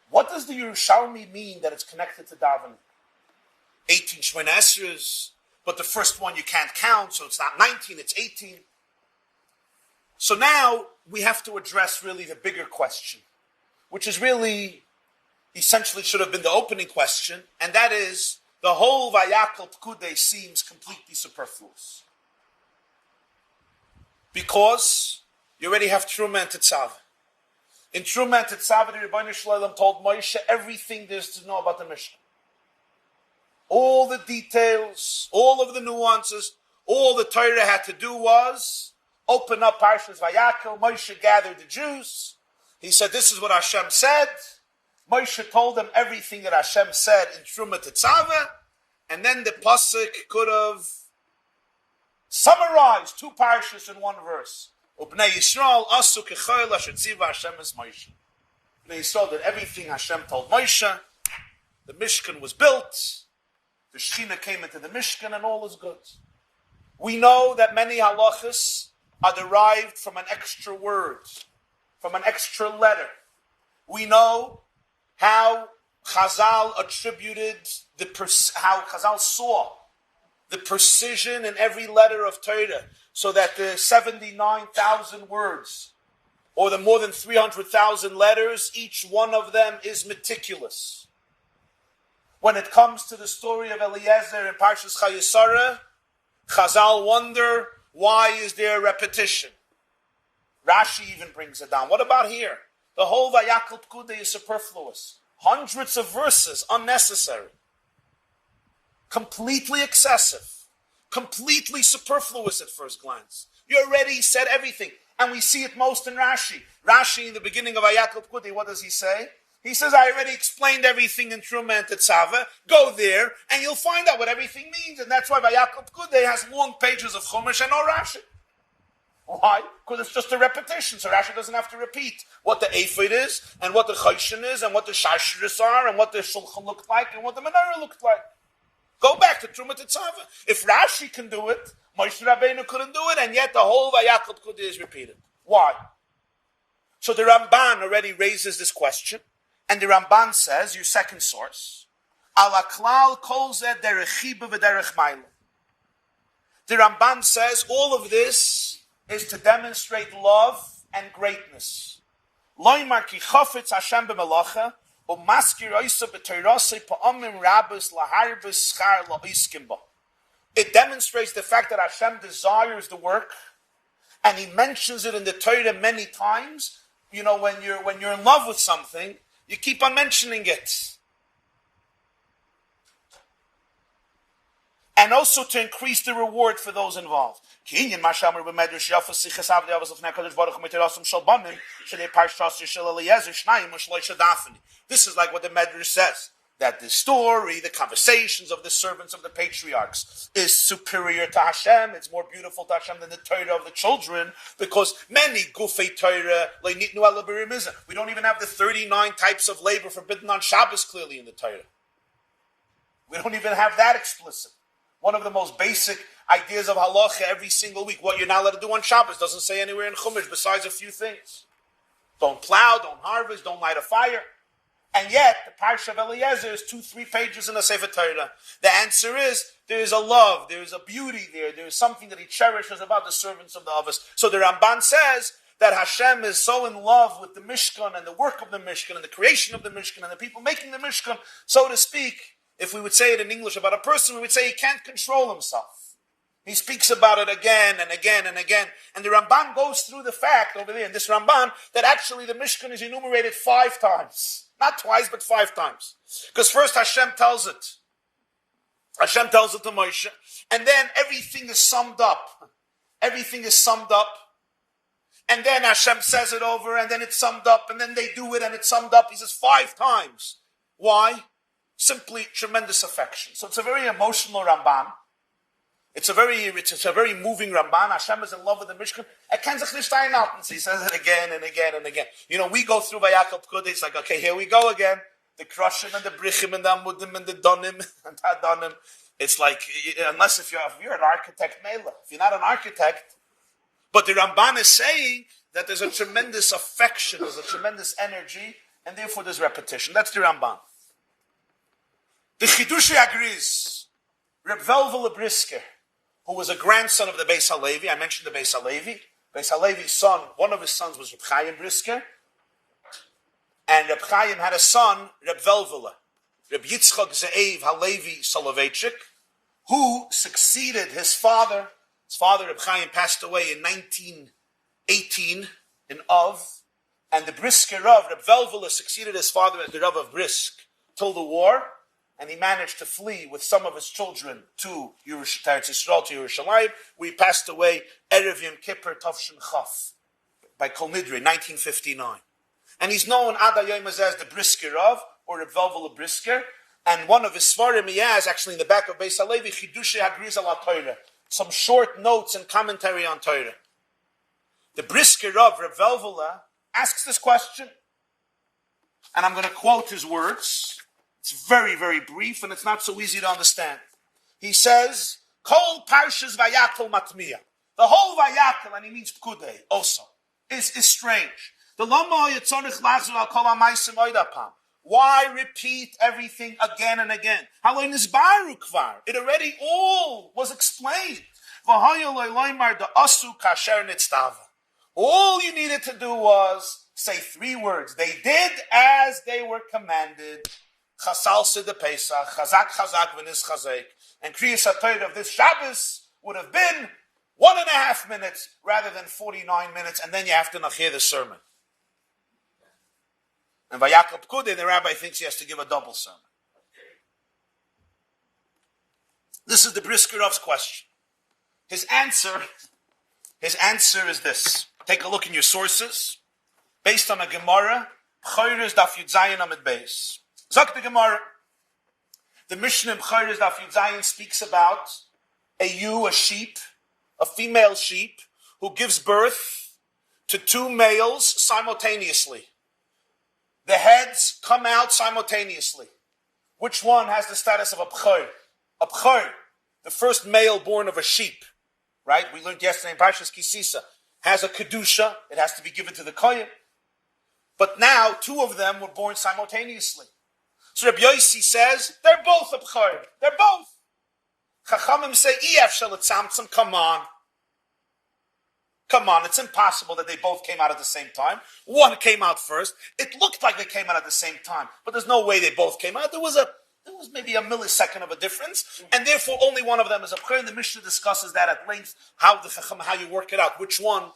What does the Yerushalmi mean that it's connected to davening? 18 Shemona Esrei, but the first one you can't count, so it's not 19, it's 18. So now we have to address really the bigger question, which is really, essentially should have been the opening question, and that is, the whole Vaykhel-Pekudei seems completely superfluous. Because you already have Terumah and Tetzaveh. In Terumah and Tetzaveh, the Rebbeinu Shalom told Moshe everything there is to know about the Mishkan. All the details, all of the nuances, all the Torah had to do was open up Parshas Vayakhel. Moshe gathered the Jews. He said, this is what Hashem said. Moshe told them everything that Hashem said in Terumah Tetzaveh, and then the pasuk could have summarized 2 parshas in 1 verse. Ubnei Yisrael asu kechol asher tziva Hashem es Moshe. Ubnei Yisrael did everything Hashem told Moshe. The Mishkan was built. The Shechina came into the Mishkan, and all is good. We know that many halachas are derived from an extra word, from an extra letter. We know how Chazal attributed how Chazal saw the precision in every letter of Torah, so that the 79,000 words, or the more than 300,000 letters, each one of them is meticulous. When it comes to the story of Eliezer in Parshas Chayesara, Chazal wonder, why is there repetition? Rashi even brings it down. What about here? The whole Vayakhel-Pekudei is superfluous. hundreds of verses, unnecessary, completely excessive, completely superfluous at first glance. You already said everything. And we see it most in Rashi. Rashi, in the beginning of Vayakhel-Pekudei, what does he say? He says, I already explained everything in Terumah and Tetzaveh. Go there, and you'll find out what everything means. And that's why Vayakhel-Pekudei has long pages of Chumash and no Rashi. Why? Because it's just a repetition, so Rashi doesn't have to repeat what the ephod is, and what the choshen is, and what the shashris are, and what the shulchan looked like, and what the menorah looked like. Go back to Terumah and Tetzaveh. If Rashi can do it, Moshe Rabbeinu couldn't do it, and yet the whole Vayakhel-Pekudei is repeated. Why? So the Ramban already raises this question, and the Ramban says, your second source, Ala klal kol zeh derech chiba v'derech mayla. The Ramban says all of this is to demonstrate love and greatness. Loymar ki chofetz Hashem b'melacha u'maskir oisa b'teirosei pa'amim rabbis laharbis schar la'iskim ba. It demonstrates the fact that Hashem desires the work, and He mentions it in the Torah many times. You know, when you're in love with something, you keep on mentioning it. And also to increase the reward for those involved. This is like what the Medrash says, that the story, the conversations of the servants of the patriarchs is superior to Hashem. It's more beautiful to Hashem than the Torah of the children, because many gufei Torah, we don't even have the 39 types of labor forbidden on Shabbos clearly in the Torah. We don't even have that explicit. One of the most basic ideas of halacha every single week, what you're not allowed to do on Shabbos, doesn't say anywhere in Chumash besides a few things. Don't plow, don't harvest, don't light a fire. And yet, the Parsha of Eliezer is 2-3 pages in the Sefer Torah. The answer is, there is a love, there is a beauty there is something that He cherishes about the servants of the Avos. So the Ramban says that Hashem is so in love with the Mishkan and the work of the Mishkan and the creation of the Mishkan and the people making the Mishkan, so to speak. If we would say it in English about a person, we would say he can't control himself. He speaks about it again and again and again. And the Ramban goes through the fact over there in this Ramban that actually the Mishkan is enumerated 5 times. Not twice, but 5 times. Because first Hashem tells it. Hashem tells it to Moshe. And then everything is summed up. Everything is summed up. And then Hashem says it over, and then it's summed up, and then they do it, and it's summed up. He says 5 times. Why? Simply tremendous affection. So it's a very emotional Ramban. It's a very moving Ramban. Hashem is in love with the Mishkan. He says it again and again and again. You know, we go through Vayakhel-Pekudei. It's like, okay, here we go again. The Krushim and the Brichim and the Amudim and the Donim and the Adonim. It's like, unless if you're an architect, Mela. If you're not an architect. But the Ramban is saying that there's a tremendous affection, there's a tremendous energy, and therefore there's repetition. That's the Ramban. The Chidushi agrees. Reb Velvele Brisker, who was a grandson of the Beis HaLevi, I mentioned the Beis HaLevi. Beis HaLevi's son, one of his sons was Reb Chaim Brisker. And Reb Chaim had a son, Reb Velvele, Reb Yitzchak Zeev Soloveitchik, who succeeded his father. His father, Reb Chaim, passed away in 1918 in Av. And the Brisker Rav, Reb Velvele, succeeded his father as the Rav of Brisk till the war. And he managed to flee with some of his children to Yerushalayim, where he passed away Erev Yom Kippur Tavshin Chaf by Kol Nidre, 1959. And he's known Ad HaYom as the Brisker Rav, or Reb Velvele Brisker. And one of his svarim he has, actually in the back of Beis HaLevi, Chidushi Hagriz ala Torah, some short notes and commentary on Torah. The Brisker Rav, Reb Velvele, asks this question, and I'm going to quote his words. It's very, very brief, and it's not so easy to understand. He says, Kol Parshas Vayakhel Matmiya. The whole Vayakhel, and he means Pekudei also, is strange. The Lama Yitzorich Lazar al Kol HaMaisim Oidapam. Why repeat everything again and again? It already all was explained. All you needed to do was say 3 words. They did as they were commanded. Chasal Sida Pesach, Chazak Chazak V'nis Chazek, and Kriyas HaTorah of this Shabbos would have been 1.5 minutes rather than 49 minutes, and then you have to hear the sermon. And Vaykhel-Pekudei, the rabbi thinks he has to give a double sermon. This is the Briskerov's question. His answer is this. Take a look in your sources. Based on a Gemara, B'choros Daf Yud Zayin Amid Beis. Zok the Gemara. The Mishnah in B'choros Daf Yud Zayin speaks about a sheep, a female sheep, who gives birth to two males simultaneously. The heads come out simultaneously. Which one has the status of a b'chor? A b'chor, the first male born of a sheep, right? We learned yesterday in Parshas Kisisa, has a kedusha. It has to be given to the kohen. But now, two of them were born simultaneously. So Rabbi Yossi says, they're both a b'chor. They're both. Chachamim say, Iyaf shalatzamtzam, come on. Come on, it's impossible that they both came out at the same time. One came out first. It looked like they came out at the same time, but there's no way they both came out. There was maybe a millisecond of a difference, and therefore only one of them is a b'chor. And the Mishnah discusses that at length, how you work it out, which one,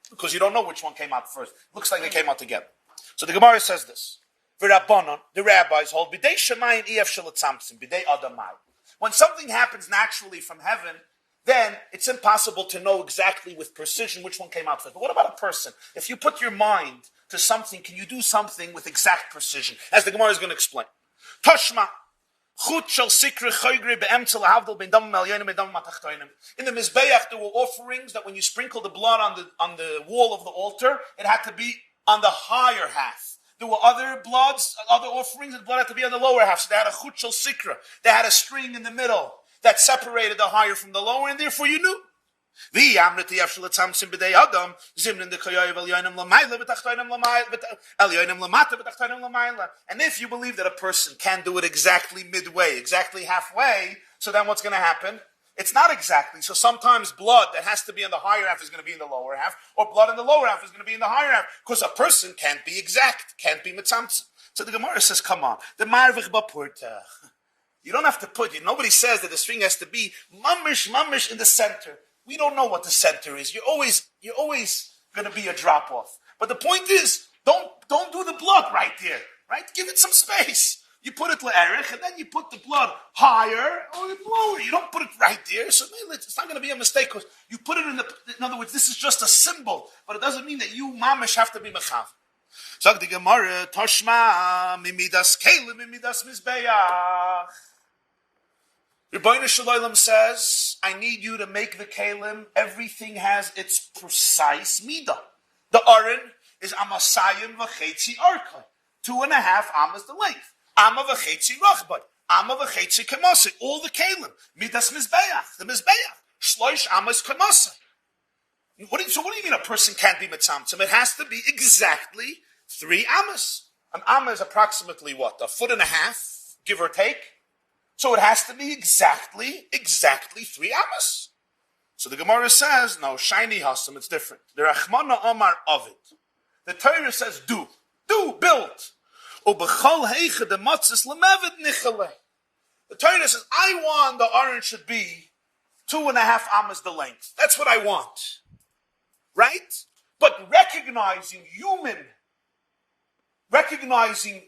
because you don't know which one came out first. Looks like they came out together. So the Gemara says this: V'Rabbanon, the rabbis hold b'dei shemayim iyaf shalatzamtzim b'dei adamai. When something happens naturally from heaven, then it's impossible to know exactly with precision which one came out first. But what about a person? If you put your mind to something, can you do something with exact precision? As the Gemara is going to explain. Toshma. In the Mizbeach, there were offerings that when you sprinkle the blood on the wall of the altar, it had to be on the higher half. There were other offerings, and the blood had to be on the lower half. So they had a chut shel sikra. They had a string in the middle that separated the higher from the lower, and therefore you knew. And if you believe that a person can do it exactly midway, exactly halfway, so then what's going to happen? It's not exactly. So sometimes blood that has to be in the higher half is going to be in the lower half, or blood in the lower half is going to be in the higher half, because a person can't be exact, can't be mitzamtzim. So the Gemara says, come on, the marvich bapurta. You don't have to put it. Nobody says that the string has to be mamish in the center. We don't know what the center is. You're always going to be a drop off. But the point is, don't do the blood right there. Right? Give it some space. You put it le'erich, and then you put the blood higher or lower. You don't put it right there. So it's not going to be a mistake because you put it in other words, this is just a symbol, but it doesn't mean that you mamish have to be mechav. So the Gemara, Toshma mimidas kelim mimidas mizbeach. Rebbeinu Shalom says, I need you to make the kelim. Everything has its precise midah. The aron is amasayim v'chetzi arka. 2.5 amas the length. Ama v'chetzi rachbad. Ama v'chetzi kamasa. All the kelim. Midas mizbeach. The mizbeach. Shloish amas kamasa. So what do you mean a person can't be mitzamtzim? It has to be exactly 3 amas. An amma is approximately what? 1.5 feet, give or take. So it has to be exactly 3 amas. So the Gemara says, no, shiny hasam, it's different. The Rachmana Omar Ovid. The Torah says, do, build. Ubechol heiche de matzis lemevid nichale. The Torah says, I want the orange should be 2.5 amas the length. That's what I want. Right? But recognizing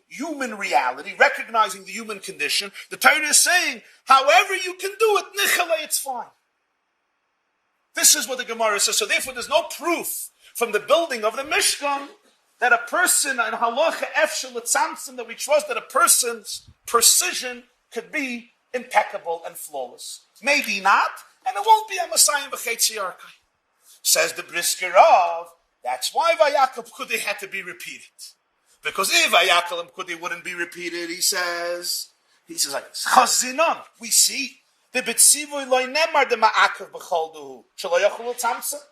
human reality, recognizing the human condition, the Torah is saying, however you can do it, nichale, it's fine. This is what the Gemara says. So therefore, there's no proof from the building of the Mishkan that a person, in halacha efshel etzamtzim, that we trust that a person's precision could be impeccable and flawless. Maybe not, and it won't be a Messiah v'chetzi arkai. Says the Brisker of, that's why Vayakhel-Pekudei had to be repeated. Because if Vayakhel and Pekudei wouldn't be repeated, he says like, Chazinon, we see, the B'tzivoy loy nemar de ma'akev b'chol duhu, shelo yochel tzamtzim.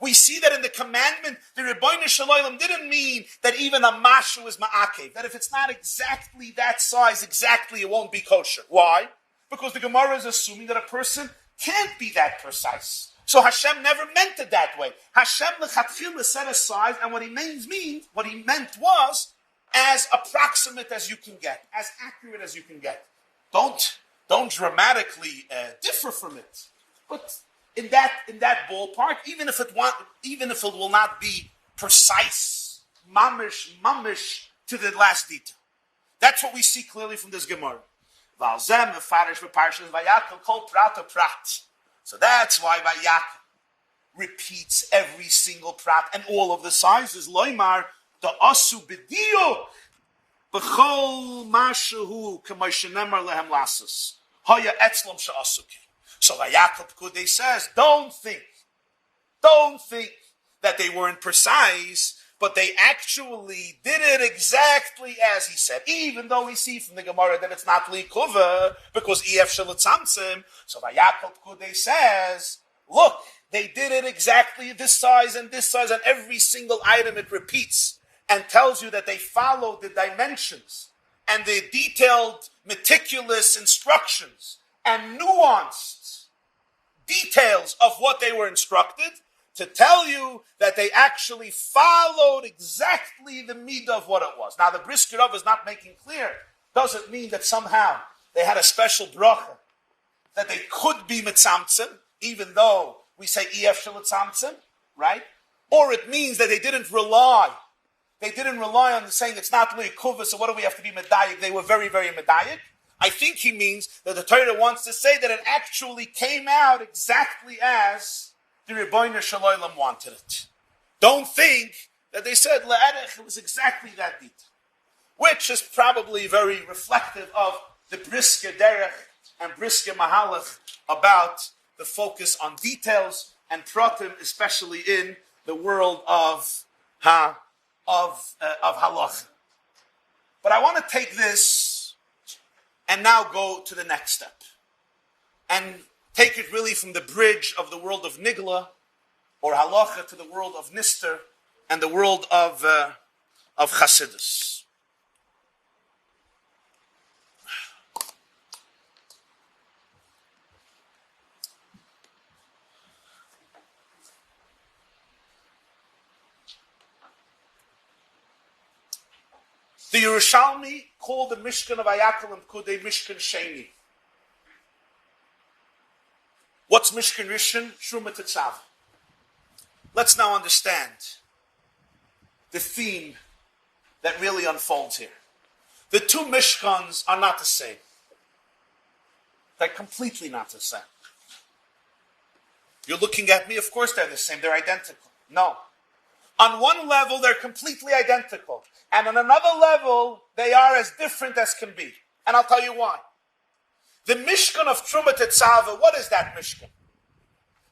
We see that in the commandment, the Rebbeinu Shalom didn't mean that even a mashu is ma'akev, that if it's not exactly that size, it won't be kosher. Why? Because the Gemara is assuming that a person can't be that precise. So Hashem never meant it that way. Hashem lechatchila set aside, and what he meant was as approximate as you can get, as accurate as you can get. Don't dramatically differ from it. But in that ballpark, even if it will not be precise, mamish to the last detail. That's what we see clearly from this Gemara. So that's why Vayakhel repeats every single prat and all of the sizes. Loimar the asu b'dio b'chol mashahu k'moishenemar lehem lasus haya etzlom she'asuke. So Vaykhel-Pekudei says, don't think that they weren't precise, but they actually did it exactly as he said, even though we see from the Gemara that it's not likuva, because ef shelitzamtzim. So Vayakhel-Pekudei says, look, they did it exactly this size, and every single item it repeats, and tells you that they followed the dimensions, and the detailed, meticulous instructions, and nuanced details of what they were instructed, to tell you that they actually followed exactly the midah of what it was. Now, the Brisker Rebbe is not making clear. Doesn't mean that somehow they had a special bracha, that they could be mitzamtzim, even though we say ef shelitzamtzim, right? Or it means that they didn't rely on saying it's not likuva, so what do we have to be medayik? They were very, very medayik. I think he means that the Torah wants to say that it actually came out exactly as the Rebbeinu Shalom wanted it. Don't think that they said le'erech, it was exactly that detail, which is probably very reflective of the Brisker Derech and Brisker Mahalach about the focus on details and pratim, especially in the world of halacha. But I want to take this and now go to the next step and take it really from the bridge of the world of Nigla or halacha to the world of Nister and the world of Chassidus. The Yerushalmi called the Mishkan of Vayakhel and Pekudei Mishkan Sheni. What's Mishkan Rishon? Terumah and Tetzaveh. Let's now understand the theme that really unfolds here. The two Mishkans are not the same. They're completely not the same. You're looking at me, of course they're the same, they're identical. No. On one level, they're completely identical. And on another level, they are as different as can be. And I'll tell you why. The Mishkan of Terumah and Tetzaveh, what is that Mishkan?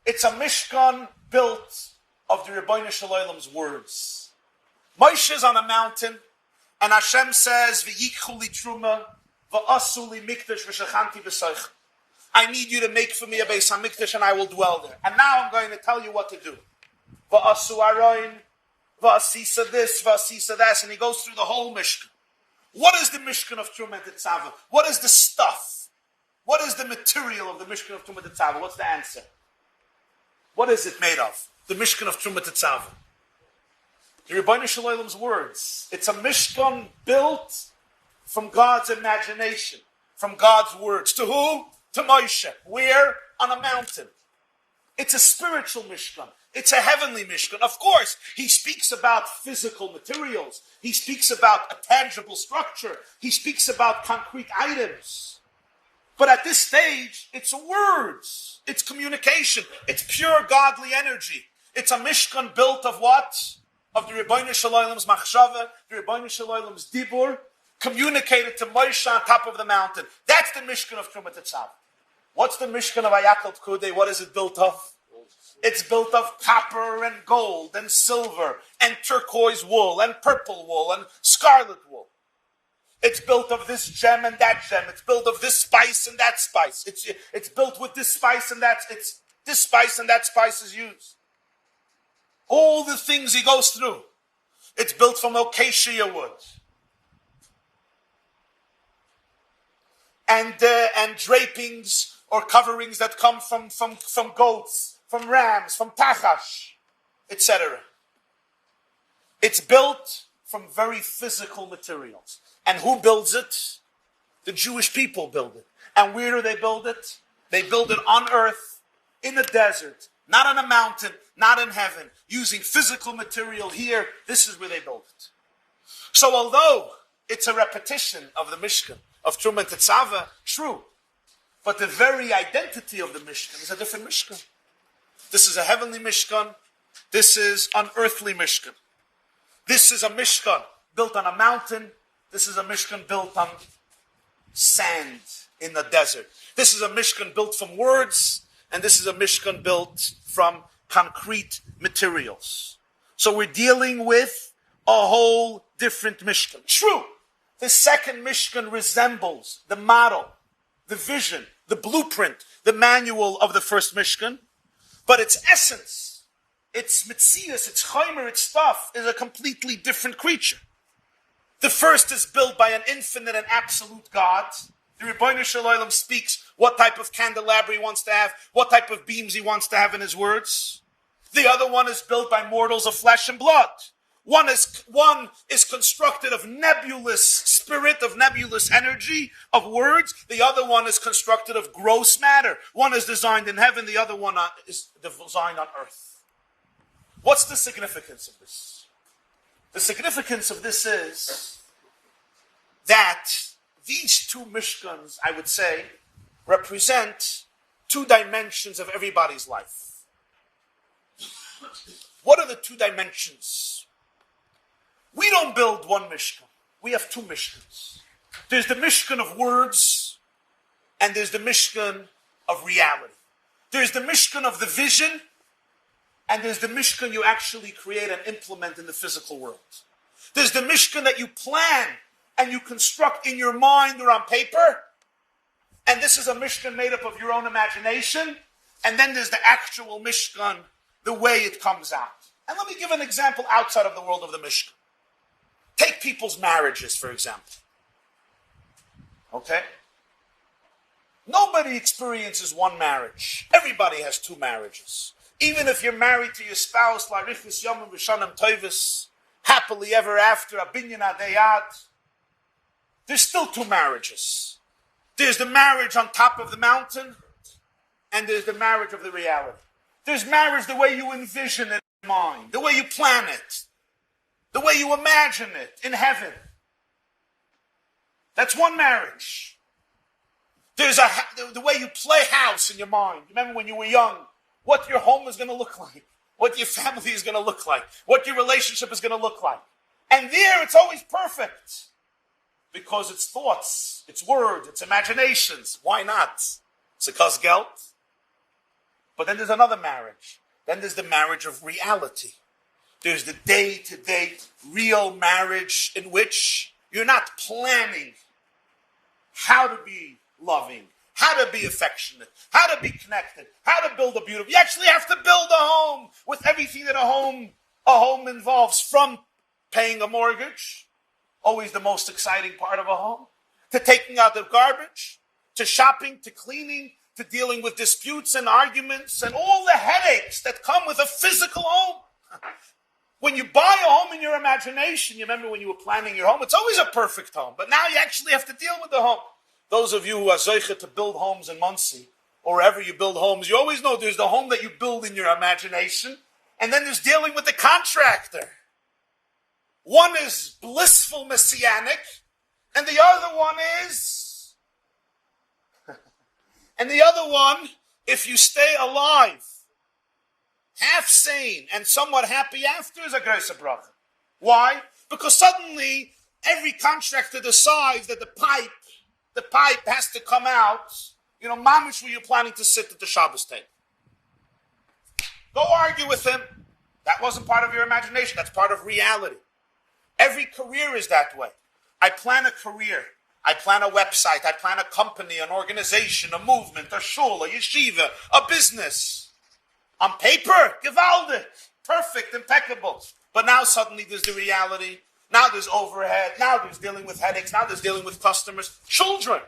It's a Mishkan built of the Rebbeinu Shalom's words. Moshe is on a mountain, and Hashem says, V'yikchu li Terumah, v'asu li mikdash v'shachanti b'soich. I need you to make for me a Beis HaMikdash, and I will dwell there. And now I'm going to tell you what to do. V'asu aroin, v'asisa this, v'asisa that, and he goes through the whole Mishkan. What is the Mishkan of Terumah and Tetzaveh? What is the stuff? What is the material of the Mishkan of Terumah and Tetzaveh? What's the answer? What is it made of? The Mishkan of Terumah and Tetzaveh. The Rebbeinu Shalom's words. It's a Mishkan built from God's imagination, from God's words. To who? To Moshe. Where? On a mountain. It's a spiritual Mishkan. It's a heavenly Mishkan. Of course, he speaks about physical materials. He speaks about a tangible structure. He speaks about concrete items. But at this stage, it's words. It's communication. It's pure godly energy. It's a Mishkan built of what? Of the Rebbeinu Shalom's machshava, the Rebbeinu Shalom's dibur, communicated to Moshe on top of the mountain. That's the Mishkan of Terumah and Tetzaveh. What's the Mishkan of Vayakhel and Pekudei? What is it built of? It's built of copper and gold and silver and turquoise wool and purple wool and scarlet wool. It's built of this gem and that gem. It's built of this spice and that spice. It's built with this spice and that. It's this spice and that spice is used. All the things he goes through. It's built from acacia wood. And drapings or coverings that come from goats, from rams, from tachash, etc. It's built from very physical materials. And who builds it? The Jewish people build it. And where do they build it? They build it on earth, in the desert, not on a mountain, not in heaven, using physical material here. This is where they build it. So although it's a repetition of the Mishkan, of Terumah and Tetzaveh, true, but the very identity of the Mishkan is a different Mishkan. This is a heavenly Mishkan. This is an earthly Mishkan. This is a Mishkan built on a mountain. This is a Mishkan built on sand in the desert. This is a Mishkan built from words, and this is a Mishkan built from concrete materials. So we're dealing with a whole different Mishkan. True, the second Mishkan resembles the model, the vision, the blueprint, the manual of the first Mishkan, but its essence, its metzius, its chaimer, its stuff, is a completely different creature. The first is built by an infinite and absolute God. The Rebbeinu Shalom speaks what type of candelabra he wants to have, what type of beams he wants to have in his words. The other one is built by mortals of flesh and blood. One is constructed of nebulous spirit, of nebulous energy, of words. The other one is constructed of gross matter. One is designed in heaven, the other one is designed on earth. What's the significance of this? The significance of this is that these two Mishkans, I would say, represent two dimensions of everybody's life. What are the two dimensions? We don't build one Mishkan. We have two Mishkans. There's the Mishkan of words, and there's the Mishkan of reality. There's the Mishkan of the vision, and there's the Mishkan you actually create and implement in the physical world. There's the Mishkan that you plan and you construct in your mind or on paper, and this is a Mishkan made up of your own imagination, and then there's the actual Mishkan, the way it comes out. And let me give an example outside of the world of the Mishkan. Take people's marriages, for example. Okay? Nobody experiences one marriage. Everybody has two marriages. Even if you're married to your spouse, lyrically, happily ever after, a binyan adayat, there's still two marriages. There's the marriage on top of the mountain, and there's the marriage of the reality. There's marriage the way you envision it in mind, the way you plan it, the way you imagine it in heaven. That's one marriage. There's the way you play house in your mind. Remember when you were young, what your home is going to look like, what your family is going to look like, what your relationship is going to look like. And there it's always perfect. Because it's thoughts, it's words, it's imaginations. Why not? It's a cause geld. But then there's another marriage. Then there's the marriage of reality. There's the day-to-day real marriage in which you're not planning how to be loving, how to be affectionate, how to be connected, how to build a beautiful. You actually have to build a home with everything that a home involves, from paying a mortgage, always the most exciting part of a home, to taking out the garbage, to shopping, to cleaning, to dealing with disputes and arguments and all the headaches that come with a physical home. When you buy a home in your imagination, you remember when you were planning your home, it's always a perfect home. But now you actually have to deal with the home. Those of you who are zeicha to build homes in Muncie, or wherever you build homes, you always know there's the home that you build in your imagination, and then there's dealing with the contractor. One is blissful messianic, and the other one is... and the other one, if you stay alive, half sane and somewhat happy after, is a grosser bracha. Why? Because suddenly every contractor decides that the pipe has to come out, mamish, where you're planning to sit at the Shabbos table. Go argue with him. That wasn't part of your imagination. That's part of reality. Every career is that way. I plan a career. I plan a website. I plan a company, an organization, a movement, a shul, a yeshiva, a business. On paper, gewaldig, perfect, impeccable. But now suddenly there's the reality. Now there's overhead. Now there's dealing with headaches. Now there's dealing with customers. Children.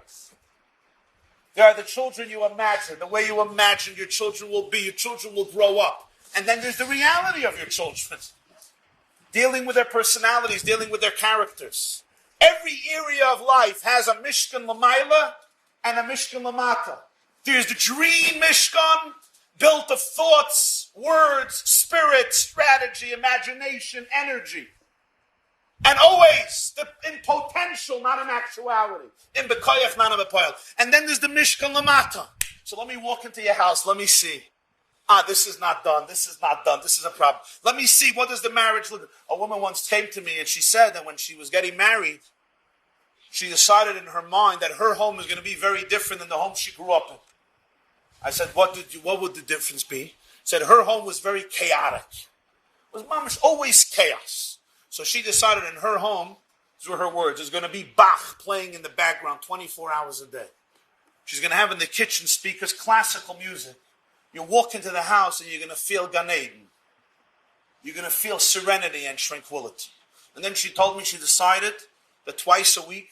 There are the children you imagine. The way you imagine your children will be. Your children will grow up. And then there's the reality of your children. Dealing with their personalities, dealing with their characters. Every area of life has a Mishkan Lamaila and a Mishkan Lamata. There's the dream Mishkan, built of thoughts, words, spirit, strategy, imagination, energy. And always in potential, not in actuality. In bekoyach, not in bepoil. And then there's the Mishkan Lamata. So let me walk into your house. Let me see. This is not done. This is not done. This is a problem. Let me see, what does the marriage look like? A woman once came to me and she said that when she was getting married, she decided in her mind that her home is going to be very different than the home she grew up in. I said, what would the difference be? Said her home was very chaotic. It was mamish, always chaos. So she decided in her home, these were her words, there's going to be Bach playing in the background 24 hours a day. She's going to have in the kitchen speakers classical music. You walk into the house and you're going to feel Gan Eden. You're going to feel serenity and tranquility. And then she told me she decided that twice a week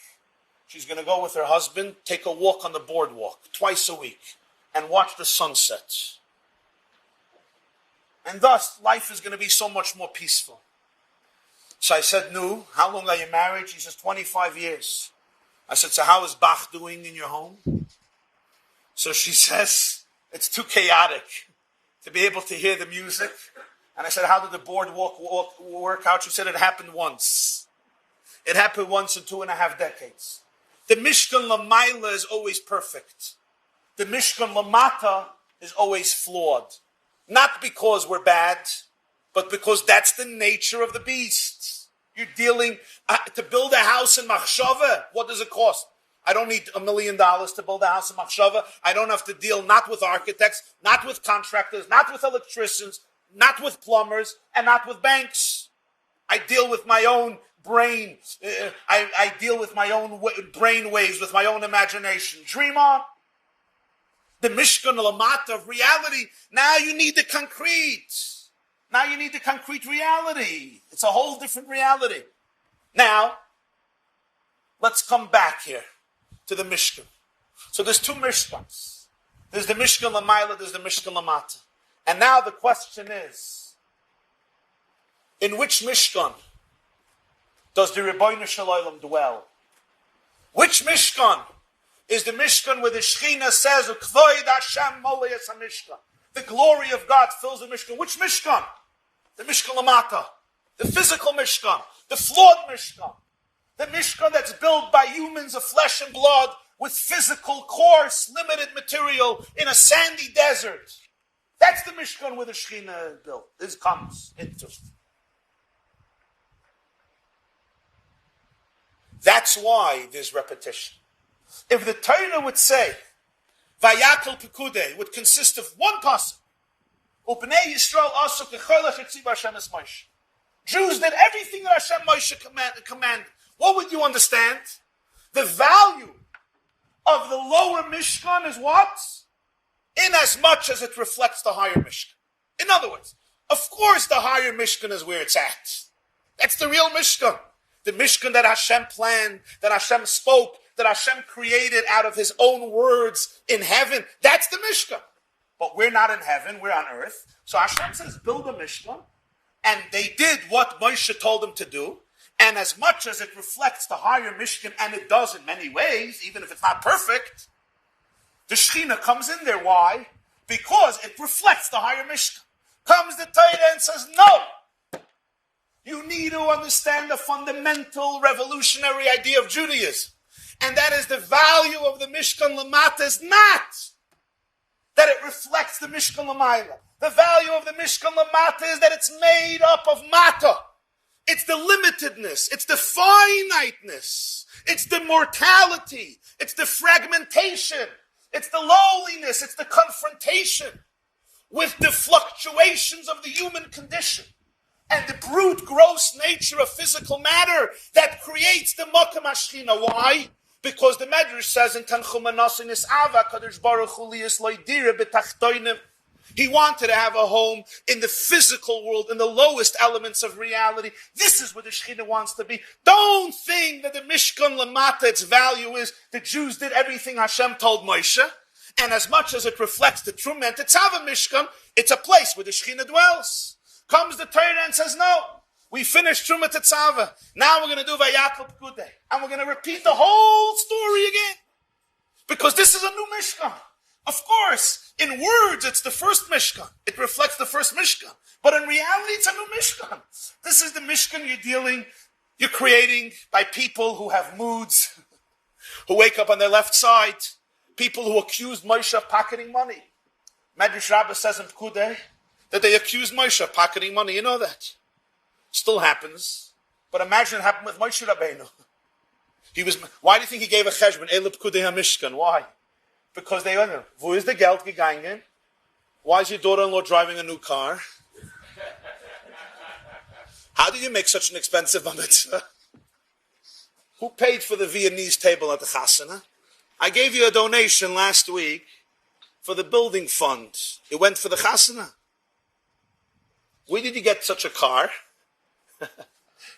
she's going to go with her husband, take a walk on the boardwalk, twice a week, and watch the sunset. And thus, life is going to be so much more peaceful. So I said, "No, how long are you married?" She says, 25 years. I said, "So how is Bach doing in your home?" So she says, "It's too chaotic to be able to hear the music." And I said, "How did the boardwalk work out?" She said, "It happened once. It happened once in 2.5 decades. The Mishkan Lamaila is always perfect. The Mishkan Lamata is always flawed. Not because we're bad, but because that's the nature of the beast. You're dealing, to build a house in Machshava, what does it cost? I don't need $1 million to build a house in Machshava. I don't have to deal not with architects, not with contractors, not with electricians, not with plumbers, and not with banks. I deal with my own brain. I deal with my own brain waves, with my own imagination. Dream on. The Mishkan Lamata of reality. Now you need the concrete. Now you need the concrete reality. It's a whole different reality. Now, let's come back here to the Mishkan. So there's two Mishkans. There's the Mishkan Lamaila, there's the Mishkan Lamata. And now the question is, in which Mishkan does the Rebbeinu Shel Olam dwell? Which Mishkan is the Mishkan where the Shechina says, "Kvoid Hashem moleyes HaMishkan"? The glory of God fills the Mishkan. Which Mishkan? The Mishkan Lamata. The physical Mishkan. The flawed Mishkan. The Mishkan that's built by humans of flesh and blood with physical, coarse, limited material in a sandy desert. That's the Mishkan where the Shechina built. This comes into. That's why there's repetition. If the Torah would say, Vayakhel-Pekudei would consist of one pasuk, Ubnei Yisrael asu kecholech etziv Hashem es Moshe. Jews did everything that Hashem Moshe commanded. What would you understand? The value of the lower Mishkan is what? In as much as it reflects the higher Mishkan. In other words, of course the higher Mishkan is where it's at. That's the real Mishkan. The Mishkan that Hashem planned, that Hashem spoke, that Hashem created out of His own words in heaven. That's the Mishkan. But we're not in heaven, we're on earth. So Hashem says, build a Mishkan. And they did what Moshe told them to do. And as much as it reflects the higher Mishkan, and it does in many ways, even if it's not perfect, the Shechina comes in there. Why? Because it reflects the higher Mishkan. Comes the Torah and says, no! You need to understand the fundamental revolutionary idea of Judaism. And that is the value of the Mishkan Lamata is not that it reflects the Mishkan Lamaila. The value of the Mishkan Lamata is that it's made up of Mata. It's the limitedness. It's the finiteness. It's the mortality. It's the fragmentation. It's the lowliness. It's the confrontation with the fluctuations of the human condition and the brute, gross nature of physical matter that creates the Makam HaShechina. Why? Because the Medrash says in Tanchum Manasin is Ava Kadosh Baruch Hu liyis lo yidira b'tachtonim. He wanted to have a home in the physical world, in the lowest elements of reality. This is where the Shechina wants to be. Don't think that the Mishkan Lamata, its value is the Jews did everything Hashem told Moshe. And as much as it reflects the Terumah and Tetzaveh Mishkan, it's a place where the Shechina dwells. Comes the Torah and says, no, we finished Terumah Tetzaveh. Now we're going to do Vayakhel-Pekudei. And we're going to repeat the whole story again. Because this is a new Mishkan. Of course, in words, it's the first Mishkan. It reflects the first Mishkan. But in reality, it's a new Mishkan. This is the Mishkan you're dealing You're creating by people who have moods, who wake up on their left side, people who accused Moshe of pocketing money. Medrash Rabbah says in Pekudei that they accused Moshe of pocketing money. You know that. Still happens. But imagine it happened with Moshe Rabbeinu. Why do you think he gave a cheshbon? Pekudei Mishkan. Why? Because they wonder, wo is the Geld gegangen? Why is your daughter-in-law driving a new car? How did you make such an expensive mitzvah? Who paid for the Viennese table at the chasana? I gave you a donation last week for the building fund. It went for the chasana. Where did you get such a car?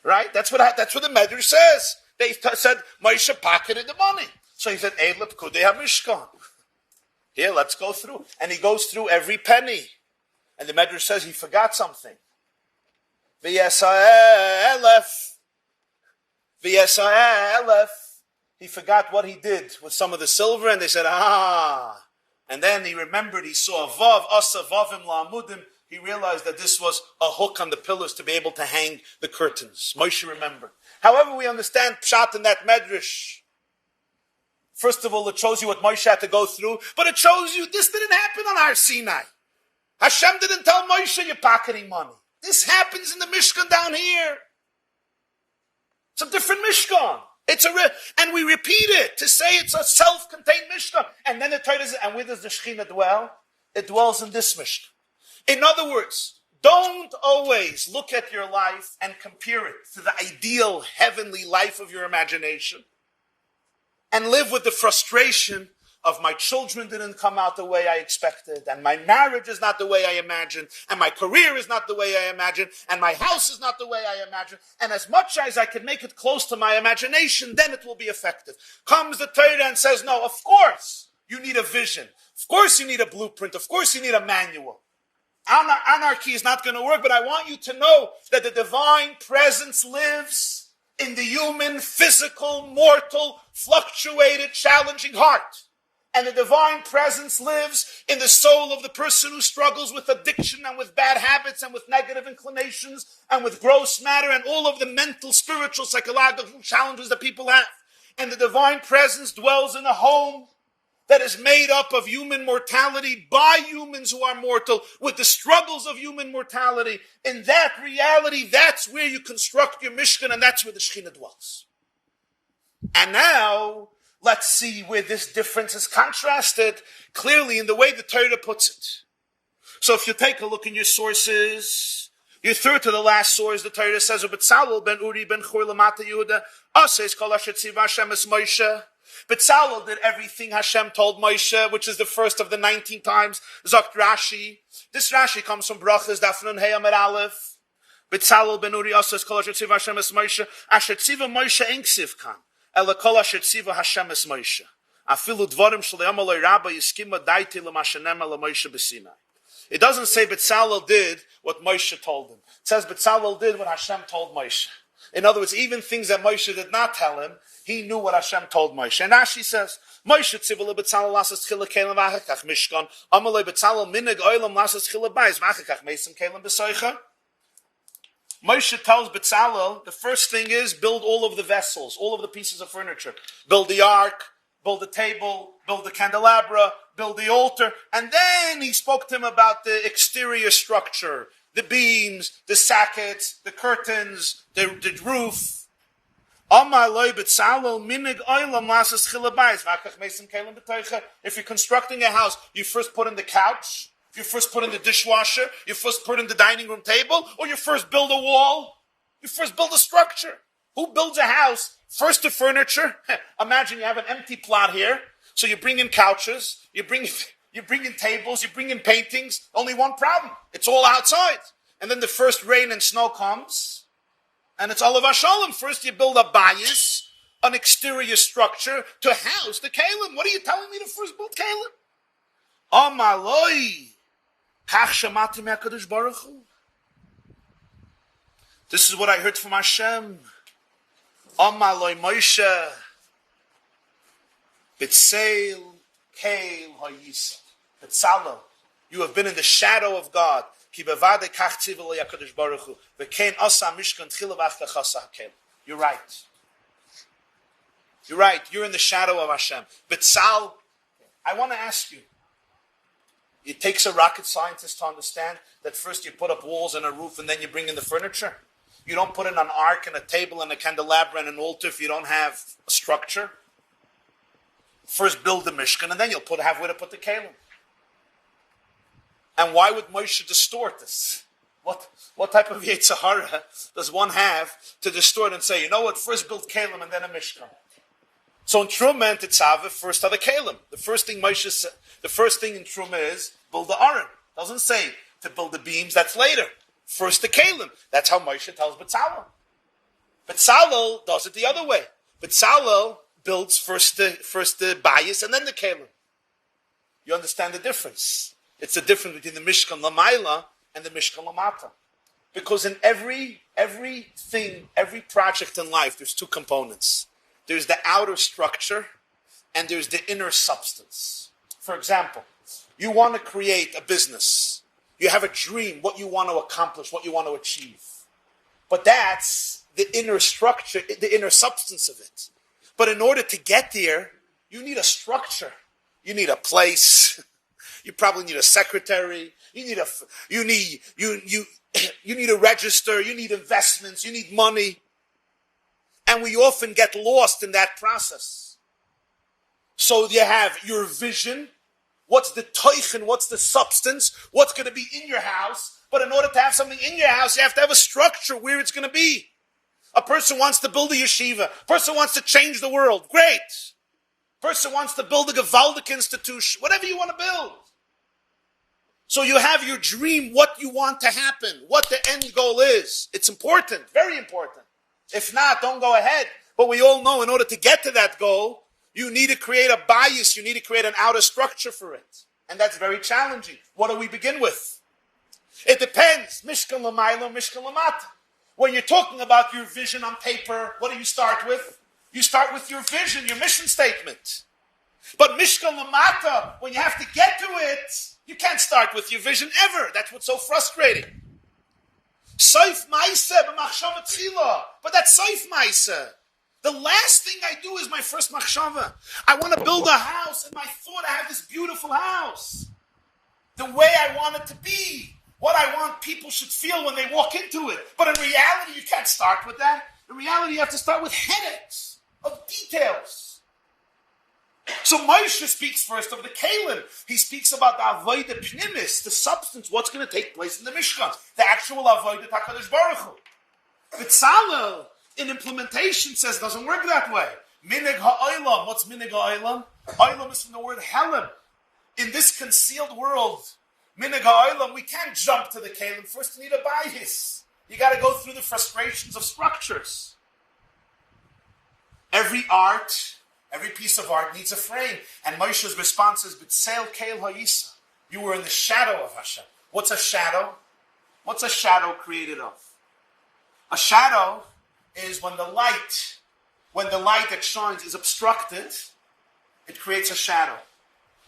Right? That's what the Medrash says. They said Moshe pocketed the money. So he said, Pekudei Mishkan. Here, let's go through. And he goes through every penny. And the Medrash says he forgot something. V'yesa'elef. He forgot what he did with some of the silver, and they said, And then he remembered, he saw a vav, asa vavim la'amudim. He realized that this was a hook on the pillars to be able to hang the curtains. Moshe remembered. However, we understand pshat in that medrash. First of all, it shows you what Moshe had to go through, but it shows you this didn't happen on Har Sinai. Hashem didn't tell Moshe you're pocketing money. This happens in the Mishkan down here. It's a different Mishkan. And we repeat it to say it's a self-contained Mishkan. And then the Torah says, and where does the Shekhinah dwell? It dwells in this Mishkan. In other words, don't always look at your life and compare it to the ideal heavenly life of your imagination. And live with the frustration of my children didn't come out the way I expected, and my marriage is not the way I imagined, and my career is not the way I imagined, and my house is not the way I imagined, and as much as I can make it close to my imagination, then it will be effective. Comes the Torah and says, no, of course you need a vision. Of course you need a blueprint. Of course you need a manual. Anarchy is not going to work, but I want you to know that the divine presence lives in the human, physical, mortal, fluctuated, challenging heart. And the divine presence lives in the soul of the person who struggles with addiction and with bad habits and with negative inclinations and with gross matter and all of the mental, spiritual, psychological challenges that people have. And the divine presence dwells in a home that is made up of human mortality by humans who are mortal with the struggles of human mortality. In that reality, that's where you construct your Mishkan, and that's where the Shekhinah dwells. And now, let's see where this difference is contrasted clearly in the way the Torah puts it. So if you take a look in your sources, you through to the last source, the Torah says, Betzalel ben Uri ben Chur lamata Yehuda, Ases kol asher tziva Hashem es Moshe. Betzalel did everything Hashem told Moshe, which is the first of the 19 times. Zokt Rashi. This Rashi comes from Brachas, Dafnun Hey Amar Aleph. Betzalel ben Uri Ases kol asher tziva Hashem es Moshe. Asher tziva Moshe ein ksiv kan. Ela kol asher tziva Hashem es Moshe. Afilu dvarim shel yom lo rabba yiskima daiti lemashenem le Moshe b'Sinai. It doesn't say Betzalel did what Moshe told him. It says Betzalel did what Hashem told Moshe. In other words, even things that Moshe did not tell him, he knew what Hashem told Moshe. And Rashi says, Moshe tzivah leBetzalel lasas chila kelim v'achakach Mishkan, amalei Betzalel minig oilam lasas chila bayis v'achakach mesim kelim b'soicha. Moshe tells Betzalel, the first thing is build all of the vessels, all of the pieces of furniture. Build the ark, build the table, build the candelabra, build the altar. And then he spoke to him about the exterior structure, the beams, the sockets, the curtains, the roof. If you're constructing a house, you first put in the couch, you first put in the dishwasher, you first put in the dining room table, or you first build a wall, you first build a structure. Who builds a house? First the furniture. Imagine you have an empty plot here, so you bring in couches, you bring in tables, you bring in paintings. Only one problem. It's all outside. And then the first rain and snow comes, and it's all of Hashalom. First you build a bayis, an exterior structure, to house the kalim. What are you telling me to first build kalim? Amaloi. Kach shamati me'akadosh baruch hu. This is what I heard from Hashem. Amaloi Moshe. B'tseil keil ha'yisa. Betzalel, you have been in the shadow of God. Ki bevade kach tziva le'akadosh baruch hu. V'kein asa mishkan tchila v'achta chasa ha'kelim. You're right. You're right. You're in the shadow of Hashem. Betzal, I want to ask you. It takes a rocket scientist to understand that first you put up walls and a roof and then you bring in the furniture. You don't put in an ark and a table and a candelabra and an altar if you don't have a structure. First build the Mishkan and then you'll have where to put the kalim. And why would Moshe distort this? What type of Yetzer Hara does one have to distort and say, you know what, first build kalim and then a Mishkan? So in Terumah and Tetzaveh, first are the kalim. The first thing in Terumah is build the Aron. Doesn't say to build the beams, that's later. First the kalim. That's how Moshe tells Betzalel. Betzalel does it the other way. Betzalel builds first the bias and then the kalim. You understand the difference? It's the difference between the Mishkan Lamaila and the Mishkan Lamata. Because in every project in life, there's two components. There's the outer structure and there's the inner substance. For example, you want to create a business. You have a dream, what you want to accomplish, what you want to achieve. But that's the inner structure, the inner substance of it. But in order to get there, you need a structure. You need a place. You probably need a secretary. You need a register. You need investments. You need money. And we often get lost in that process. So you have your vision. What's the toichen? What's the substance? What's going to be in your house? But in order to have something in your house, you have to have a structure where it's going to be. A person wants to build a yeshiva. A person wants to change the world. Great. A person wants to build a Gewaldic institution. Whatever you want to build. So you have your dream, what you want to happen, what the end goal is. It's important, very important. If not, don't go ahead. But we all know in order to get to that goal, you need to create a bias, you need to create an outer structure for it. And that's very challenging. What do we begin with? It depends. Mishkan Lamaila, Mishkan Lamata. When you're talking about your vision on paper, what do you start with? You start with your vision, your mission statement. But Mishkan Lamata, when you have to get to it, you can't start with your vision ever. That's what's so frustrating. Soif Maisa b'machshava tzila. But that's Soif Maisa. The last thing I do is my first machshava. I want to build a house. In my thought, I have this beautiful house. The way I want it to be. What I want people should feel when they walk into it. But in reality, you can't start with that. In reality, you have to start with headaches of details. So Moshe speaks first of the kalim. He speaks about the avodah pnimis, the substance, what's going to take place in the Mishkan, the actual avodah HaKadosh Baruch Hu. Betzalel, in implementation, says doesn't work that way. Minig ha'olam. What's minig ha'olam? Olam is from the word helam. In this concealed world, minig ha'olam, we can't jump to the kalim. First, you need a bias. You got to go through the frustrations of structures. Every piece of art needs a frame. And Moshe's response is, B'tseil keil ha'yisa. You were in the shadow of Hashem. What's a shadow? What's a shadow created of? A shadow is when the light that shines is obstructed, it creates a shadow.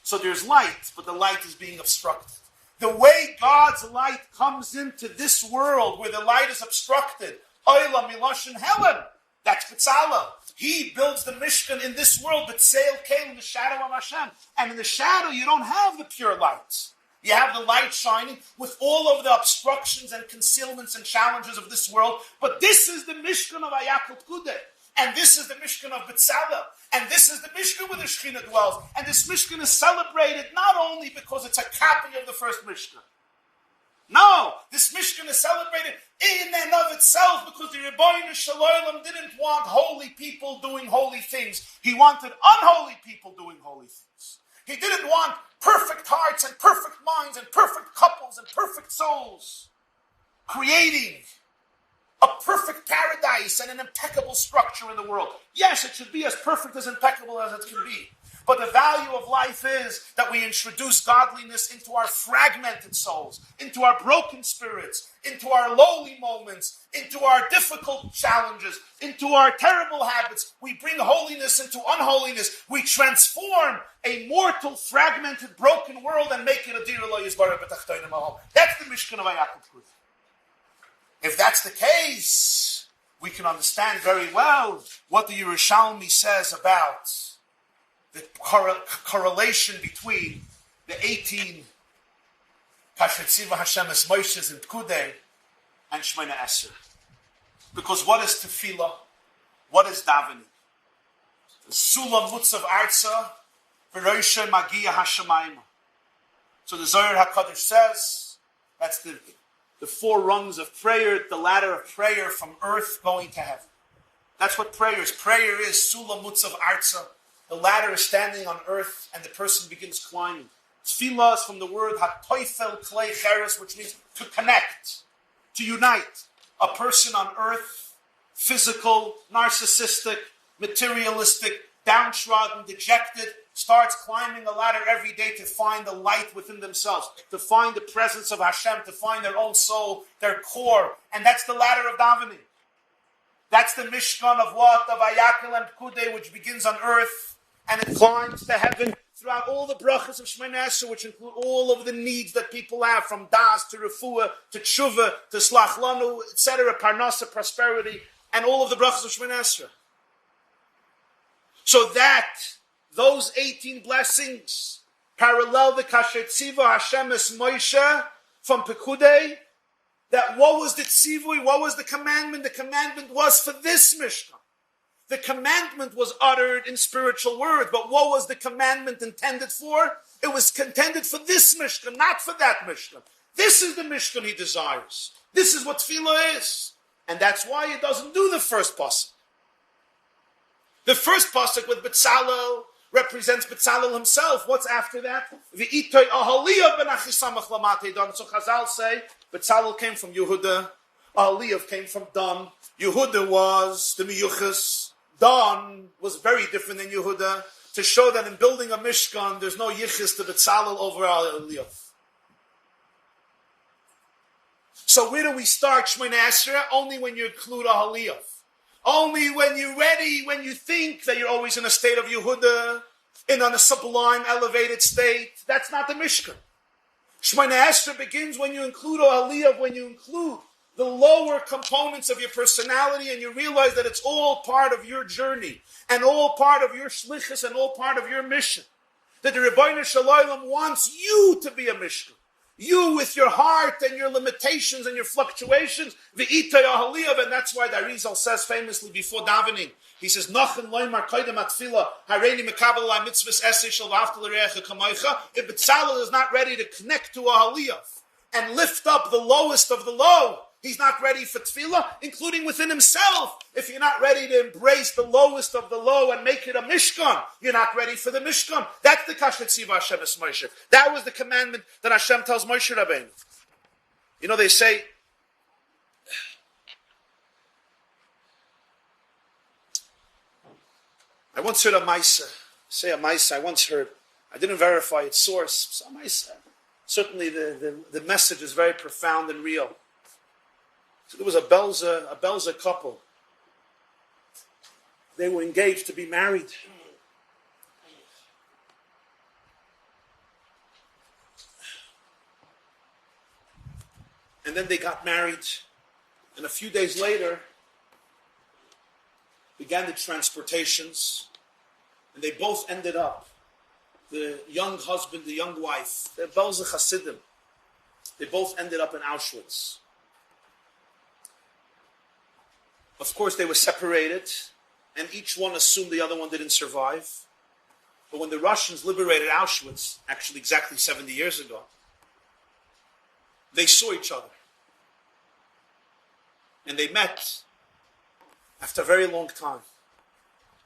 So there's light, but the light is being obstructed. The way God's light comes into this world where the light is obstructed, Oila Miloshin Helen, that's Betzalel. He builds the Mishkan in this world, but Seil came in the shadow of Hashem. And in the shadow, you don't have the pure light. You have the light shining with all of the obstructions and concealments and challenges of this world. But this is the Mishkan of Vaykhel-Pekudei. And this is the Mishkan of Betzalel. And this is the Mishkan where the Shekhinah dwells. And this Mishkan is celebrated not only because it's a copy of the first Mishkan. No, this Mishkan is celebrated in and of itself because the Rebbeinu Shalom didn't want holy people doing holy things. He wanted unholy people doing holy things. He didn't want perfect hearts and perfect minds and perfect couples and perfect souls creating a perfect paradise and an impeccable structure in the world. Yes, it should be as perfect, as impeccable as it can be. But the value of life is that we introduce godliness into our fragmented souls, into our broken spirits, into our lowly moments, into our difficult challenges, into our terrible habits. We bring holiness into unholiness. We transform a mortal, fragmented, broken world and make it a dir lo yisbarach b'tachtonim ha'om. That's the Mishkan of Vayakhel-Pekudei. If that's the case, we can understand very well what the Yerushalmi says about the correlation between the 18 Kasher Hashem es Moshes and Pekudei and Shemona Esrei. Because what is tefillah? What is davening? Sulam mutzav arza v'roisha magia hashamayim. So the Zohar HaKadosh says that's the four rungs of prayer, the ladder of prayer from earth going to heaven. That's what prayer is. Prayer is sulam mutzav arza. The ladder is standing on earth and the person begins climbing. Tefillah is from the word hatoifel klei cheres, which means to connect, to unite. A person on earth, physical, narcissistic, materialistic, downtrodden, dejected, starts climbing a ladder every day to find the light within themselves, to find the presence of Hashem, to find their own soul, their core. And that's the ladder of davening. That's the Mishkan of what? Of Vayakhel and Pekudei, which begins on earth and it climbs to heaven throughout all the brachas of Shemona Esrei, which include all of the needs that people have, from das to refuah to tshuva to slach lanu, etc., parnasa, prosperity, and all of the brachas of Shemona Esrei. So that those 18 blessings parallel the kasher tziva Hashem es Moshe from Pekudei. That what was the tzivui? What was the commandment? The commandment was for this Mishkan. The commandment was uttered in spiritual words, but what was the commandment intended for? It was intended for this Mishkan, not for that Mishkan. This is the Mishkan he desires. This is what tefillah is. And that's why it doesn't do the first pasuk. The first pasuk with Betzalel represents Betzalel himself. What's after that? V'itoi Ahaliyah ben Achisamach Lamate Dan. So Chazal say, Betzalel came from Yehuda, Ahaliyah came from Dan. Yehuda was the Miyuchas. Dan was very different than Yehuda, to show that in building a Mishkan, there's no yichus to Betzalel over Aliyah. So where do we start Shemona Esrei? Only when you include Aliyah. Only when you're ready, when you think that you're always in a state of Yehuda, in a sublime, elevated state. That's not the Mishkan. Shemona Esrei begins when you include Aliyah, when you include the lower components of your personality, and you realize that it's all part of your journey, and all part of your shlichus, and all part of your mission. That the Rebbeinu Shalom wants you to be a Mishkan. You with your heart and your limitations and your fluctuations, v'itay ahaliyav, and that's why the Arizal says famously before davening, he says, Nachan loymar koydem atfila, hareini mekabel la mitzvahs esei shel v'afta l'reacha kamoicha. If Betzalel is not ready to connect to ahaliyav and lift up the lowest of the low, he's not ready for tefillah, including within himself. If you're not ready to embrace the lowest of the low and make it a Mishkan, you're not ready for the Mishkan. That's the kasher tziva Hashem es Moshe. That was the commandment that Hashem tells Moshe Rabbeinu. You know, they say, I once heard a Maisa, I once heard, I didn't verify its source, so a Maisa. Certainly the message is very profound and real. So there was a Belza couple. They were engaged to be married. And then they got married. And a few days later, began the transportations. And they both ended up, the young husband, the young wife, they're Belza Hasidim. They both ended up in Auschwitz. Of course, they were separated, and each one assumed the other one didn't survive. But when the Russians liberated Auschwitz, actually exactly 70 years ago, they saw each other. And they met after a very long time.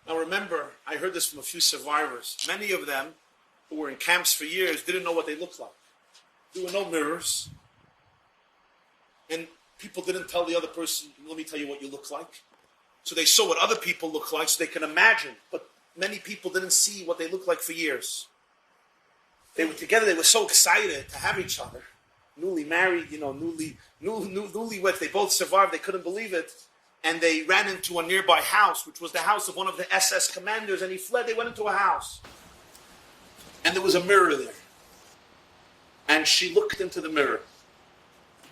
Now remember, I heard this from a few survivors. Many of them, who were in camps for years, didn't know what they looked like. There were no mirrors. And people didn't tell the other person, let me tell you what you look like. So they saw what other people look like so they can imagine. But many people didn't see what they looked like for years. They were together, they were so excited to have each other. Newly married, newlyweds, they both survived, they couldn't believe it. And they ran into a nearby house, which was the house of one of the SS commanders, and he fled. They went into a house. And there was a mirror there. And she looked into the mirror.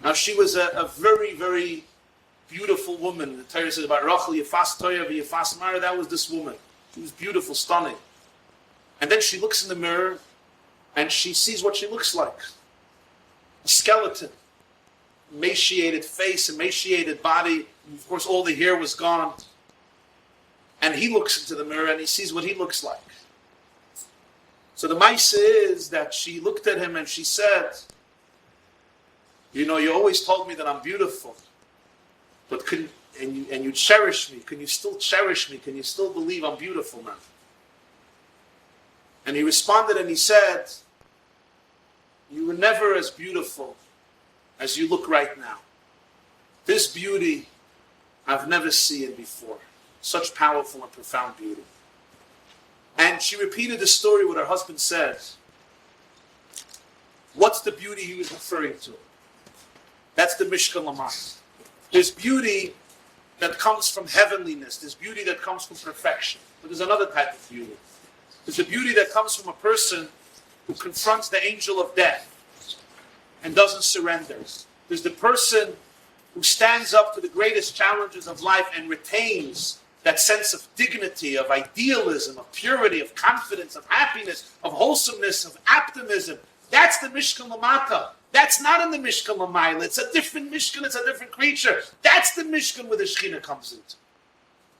Now she was a very, very beautiful woman. The Torah says about Rachel, Yefas Toya, Yefas Mara, that was this woman. She was beautiful, stunning. And then she looks in the mirror and she sees what she looks like. A skeleton. Emaciated face, emaciated body. Of course, all the hair was gone. And he looks into the mirror and he sees what he looks like. So the Maisa is that she looked at him and she said, you know, you always told me that I'm beautiful, but you cherish me. Can you still cherish me? Can you still believe I'm beautiful now? And he responded and he said, you were never as beautiful as you look right now. This beauty I've never seen before. Such powerful and profound beauty. And she repeated the story what her husband said. What's the beauty he was referring to? That's the Mishkan Lamas. There's beauty that comes from heavenliness. There's beauty that comes from perfection. But there's another type of beauty. There's a beauty that comes from a person who confronts the angel of death and doesn't surrender. There's the person who stands up to the greatest challenges of life and retains that sense of dignity, of idealism, of purity, of confidence, of happiness, of wholesomeness, of optimism. That's the Mishkan Lamata. That's not in the Mishkan Lamayla. It's a different Mishkan, it's a different creature. That's the Mishkan where the Shekhinah comes into.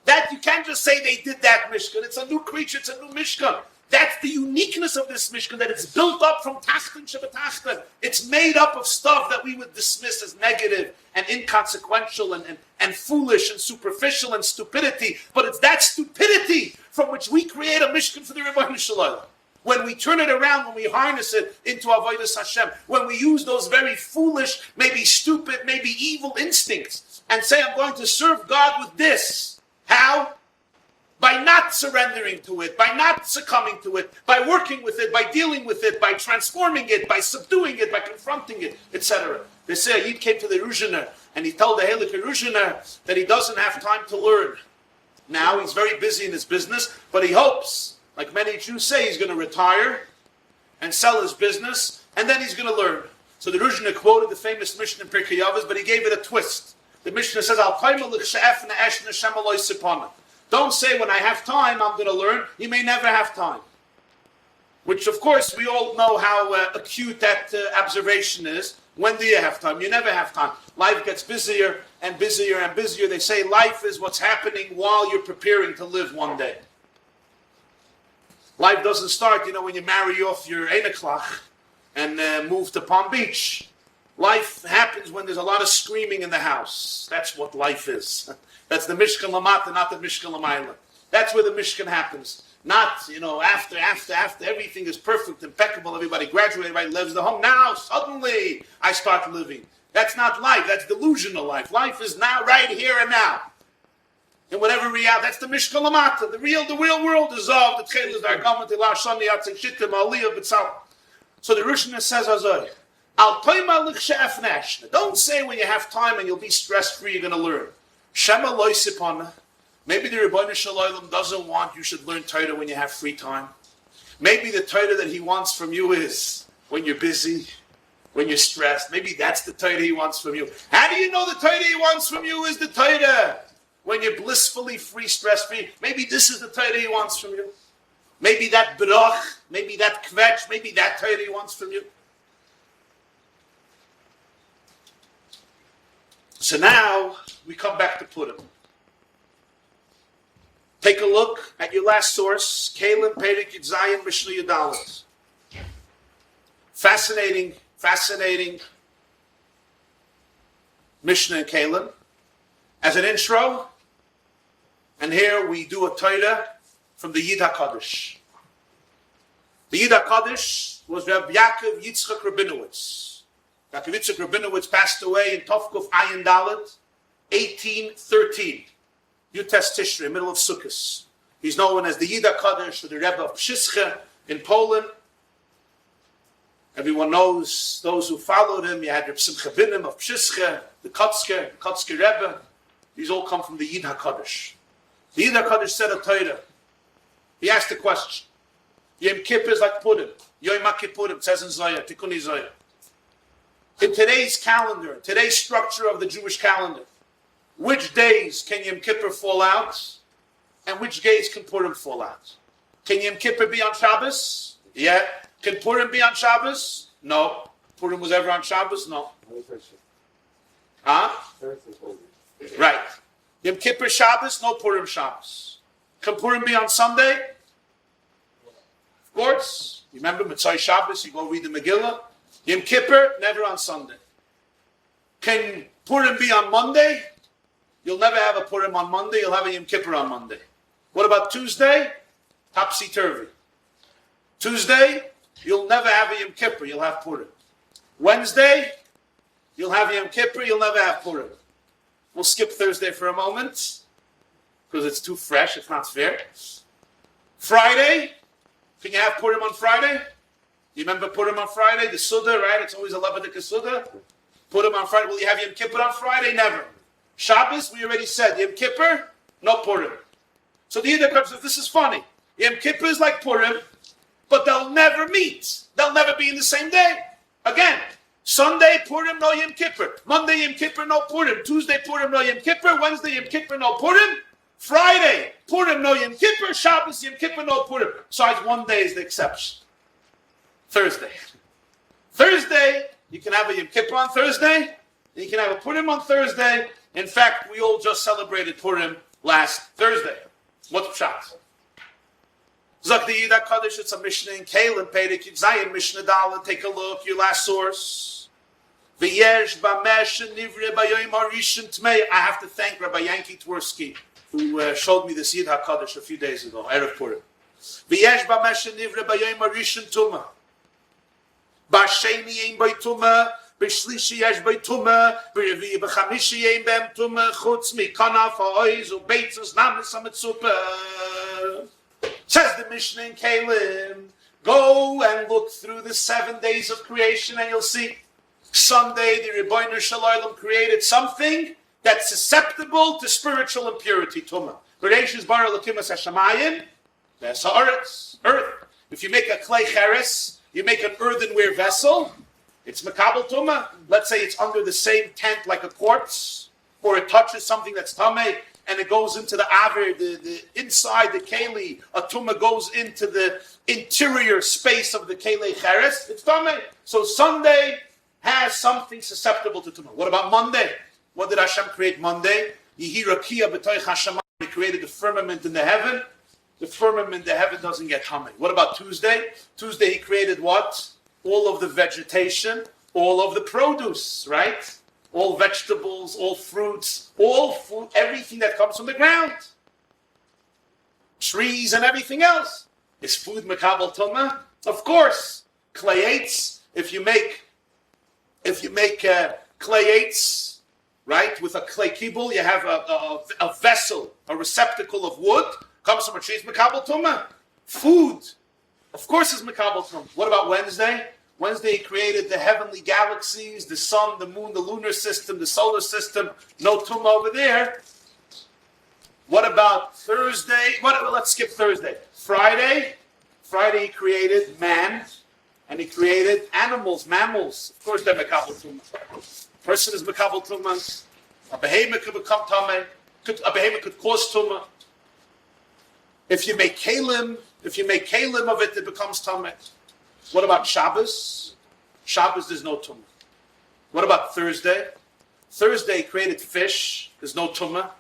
That you can't just say they did that Mishkan. It's a new creature, it's a new Mishkan. That's the uniqueness of this Mishkan, that it's built up from Tachton Shabbatachton. It's made up of stuff that we would dismiss as negative and inconsequential and foolish and superficial and stupidity. But it's that stupidity from which we create a Mishkan for the Rebbeinu Shalom. When we turn it around, when we harness it into Avodas Hashem, when we use those very foolish, maybe stupid, maybe evil instincts and say, I'm going to serve God with this. How? By not surrendering to it, by not succumbing to it, by working with it, by dealing with it, by transforming it, by subduing it, by confronting it, etc. They say a Yid came to the Ruzhiner and he told the Heilige Ruzhiner that he doesn't have time to learn. Now he's very busy in his business, but he hopes, like many Jews say, he's going to retire and sell his business, and then he's going to learn. So the Ruzhiner quoted the famous Mishnah in Pirkei Avos, but he gave it a twist. The Mishnah says, Al don't say when I have time I'm going to learn. You may never have time. Which of course we all know how acute that observation is. When do you have time? You never have time. Life gets busier and busier and busier. They say life is what's happening while you're preparing to live one day. Life doesn't start, when you marry off your Eineklach and move to Palm Beach. Life happens when there's a lot of screaming in the house. That's what life is. That's the Mishkan Lamata, not the Mishkan Lamayla. That's where the Mishkan happens. Not, after everything is perfect, impeccable, everybody graduated, everybody lives the home. Now, suddenly, I start living. That's not life. That's delusional life. Life is now, right here and now. In whatever reality, that's the Mishkan Lamata. The real world is of the Tchelis, the Argamat, the Shani, Yatzin, Shittim, Aliyah, B'tzal. So the Rishon says, Azor, don't say when you have time and you'll be stress-free, you're going to learn. Shema loisipana. Maybe the Rebbeinu Shalom doesn't want you should learn Torah when you have free time. Maybe the Torah that he wants from you is when you're busy, when you're stressed. Maybe that's the Torah he wants from you. How do you know the Torah he wants from you is the Torah when you're blissfully free, stress-free? Maybe this is the Torah he wants from you. Maybe that brach, maybe that kvetch, maybe that Torah he wants from you. So now we come back to Purim. Take a look at your last source, Kalim Perek Yud Zayin Mishnah Yudalet. Fascinating Mishnah in Kalim. As an intro, and here we do a Torah from the Yid HaKadosh. The Yid HaKadosh was Rabbi Yitzchak Rabinowitz. Rabbi Yitzchak Rabinowitz passed away in Tovkuf Ayin Dalet, 1813. Yutes Tishrei, middle of Sukkot. He's known as the Yid HaKadosh, or the Rebbe of Pshischa in Poland. Everyone knows those who followed him. You had Reb Simcha Binim of Pshischa, the Kotzker Rebbe. These all come from the Yid HaKadosh. The Yid HaKadosh said a Torah. He asked the question. Yom Kippur is like Purim. Yom Kippurim, says in Zohar, Tikkunei Zohar. In today's calendar, today's structure of the Jewish calendar, which days can Yom Kippur fall out, and which days can Purim fall out. Can Yom Kippur be on Shabbos? Yeah. Can Purim be on Shabbos? No. Purim was ever on Shabbos? No. Huh? Right. Yom Kippur Shabbos, no Purim Shabbos. Can Purim be on Sunday? Of course. You remember Mitzvah Shabbos, you go read the Megillah. Yom Kippur, never on Sunday. Can Purim be on Monday? You'll never have a Purim on Monday, you'll have a Yom Kippur on Monday. What about Tuesday? Topsy-turvy. Tuesday, you'll never have a Yom Kippur, you'll have Purim. Wednesday, you'll have Yom Kippur, you'll never have Purim. We'll skip Thursday for a moment, because it's too fresh, it's not fair. Friday, can you have Purim on Friday? You remember Purim on Friday? The Suda, right? It's always a Lubavitcher Suda. Purim on Friday. Will you have Yom Kippur on Friday? Never. Shabbos, we already said. Yom Kippur, no Purim. So the Yiddish says, this is funny. Yom Kippur is like Purim, but they'll never meet. They'll never be in the same day. Again, Sunday, Purim, no Yom Kippur. Monday, Yom Kippur, no Purim. Tuesday, Purim, no Yom Kippur. Wednesday, Yom Kippur, no Purim. Friday, Purim, no Yom Kippur. Shabbos, Yom Kippur, no Purim. Besides, one day is the exception. Thursday. Thursday, you can have a Yom Kippur on Thursday. And you can have a Purim on Thursday. In fact, we all just celebrated Purim last Thursday. What's Pshat? Zak the Yida Kaddish, it's a Mishnah in Kael and Pekudei, Zion Mishnah Dalet. Take a look, your last source. V'yesh b'mesh nivre b'yoyim harishon tmei. I have to thank Rabbi Yankee Twersky, who showed me this Yid HaKadosh a few days ago, Erev Purim. V'yesh b'mesh nivre b'yoyim harishon tumah. B'sheni ein b'tumah. B'shlishi yesh b'tumah. B'revi'i b'chamishi ein b'em tumah. Chutz mikanaf ha'oiz u'beitzos namis ha'mitzupah. Says the Mishnah in Kalim, go and look through the 7 days of creation and you'll see Sunday the Rebbeinu Shalom created something that's susceptible to spiritual impurity. Tumah. Bereshis bara l'kimas hashamayim, v'ha'aretz, earth. If you make a clay cheres, you make an earthenware vessel, it's makabel tumah. Let's say it's under the same tent like a corpse, or it touches something that's tameh, and it goes into the aver, the inside the keli, a tumah goes into the interior space of the keli cheres, it's tameh. So Sunday has something susceptible to tumah. What about Monday? What did Hashem create Monday? He created the firmament in the heaven. The firmament in the heaven doesn't get tameh. What about Tuesday? Tuesday he created what? All of the vegetation, all of the produce, right? All vegetables, all fruits, all food, everything that comes from the ground. Trees and everything else. Is food makabel tumah? Of course. Clayates, if you make clayates, right, with a clay kibble, you have a vessel, a receptacle of wood, comes from a tree, is makabel tumah. Food, of course, is makabel tumah. What about Wednesday? Wednesday he created the heavenly galaxies, the sun, the moon, the lunar system, the solar system. No tumah over there. What about Thursday? Let's skip Thursday. Friday he created man, and he created animals, mammals. Of course they're makabel tumah. Person is makabel tumah. A behemoth could become tameh. A behemoth could cause tumah. If you make kalim of it, it becomes tameh. What about Shabbos? Shabbos, there's no tumah. What about Thursday? Thursday he created fish, there's no tumah.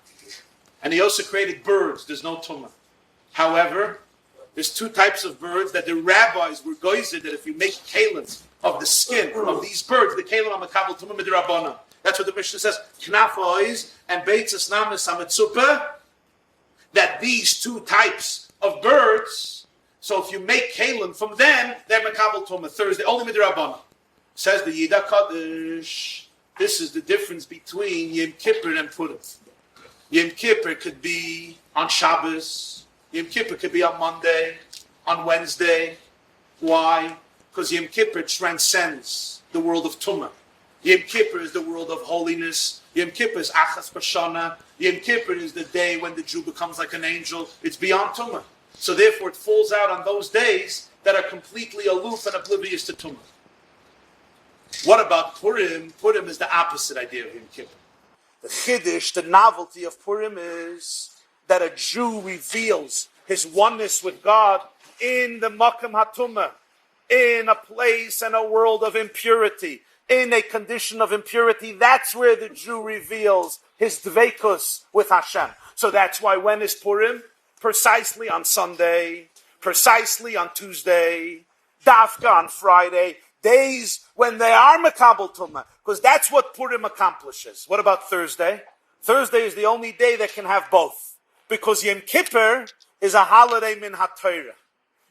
And he also created birds, there's no tumah. However, there's two types of birds that the rabbis were goyzer that if you make kalim of the skin of these birds, the kalim are makabel tumah midrabanan. That's what the Mishnah says. Knaf ha'oiz and beitzos namis ha'mitzupah. That these two types of birds, so if you make kalim from them, they're makabel tumah. Thursday, only midrabanan. Says the Yida Kaddish. This is the difference between Yom Kippur and Purim. Yom Kippur could be on Shabbos. Yom Kippur could be on Monday, on Wednesday. Why? Because Yom Kippur transcends the world of tumah. Yom Kippur is the world of holiness. Yom Kippur is Achas B'Shana. Yom Kippur is the day when the Jew becomes like an angel. It's beyond tumah. So therefore it falls out on those days that are completely aloof and oblivious to tumah. What about Purim? Purim is the opposite idea of Yom Kippur. The chiddush, the novelty of Purim is that a Jew reveals his oneness with God in the Makam Hatumah, in a place and a world of impurity, in a condition of impurity. That's where the Jew reveals his dveikus with Hashem. So that's why when is Purim? Precisely on Sunday, precisely on Tuesday, Dafka on Friday, days when they are Makabel Tumah, because that's what Purim accomplishes. What about Thursday? Thursday is the only day that can have both, because Yom Kippur is a holiday min ha-Torah.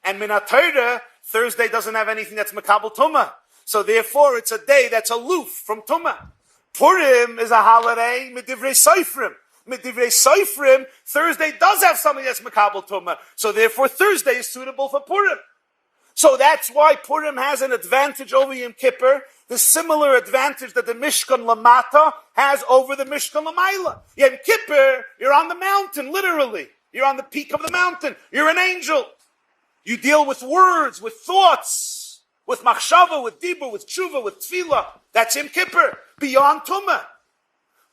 And min ha-Torah, Thursday doesn't have anything that's Makabel Tumah. So therefore, it's a day that's aloof from Tumah. Purim is a holiday midivrei Seifrim. Midivrei Seifrim, Thursday does have something that's Makabel Tumah. So therefore, Thursday is suitable for Purim. So that's why Purim has an advantage over Yom Kippur, the similar advantage that the Mishkan Lamata has over the Mishkan Lamayla. Yom Kippur, you're on the mountain, literally. You're on the peak of the mountain. You're an angel. You deal with words, with thoughts, with machshava, with dibur, with tshuva, with tefillah. That's Yom Kippur, beyond Tumah.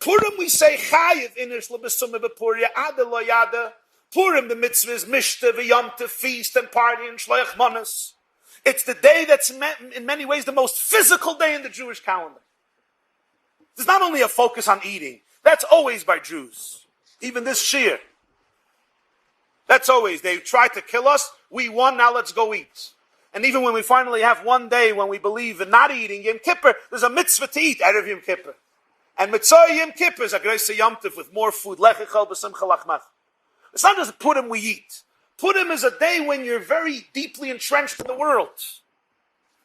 Purim, we say, chayiv inish lebesumah b'puria, ada lo yada. Purim, the mitzvah is mishta, v'yom to feast and party and shloach manas. It's the day that's in many ways the most physical day in the Jewish calendar. There's not only a focus on eating. That's always by Jews. Even this Shir. That's always. They tried to kill us. We won, now let's go eat. And even when we finally have one day when we believe in not eating, Yom Kippur, there's a mitzvah to eat out of Yom Kippur. And mitzvah Yom Kippur is a greisa Yom Tiv with more food. Lechechel b'simcha lachmach. It's not just Purim we eat. Purim is a day when you're very deeply entrenched in the world.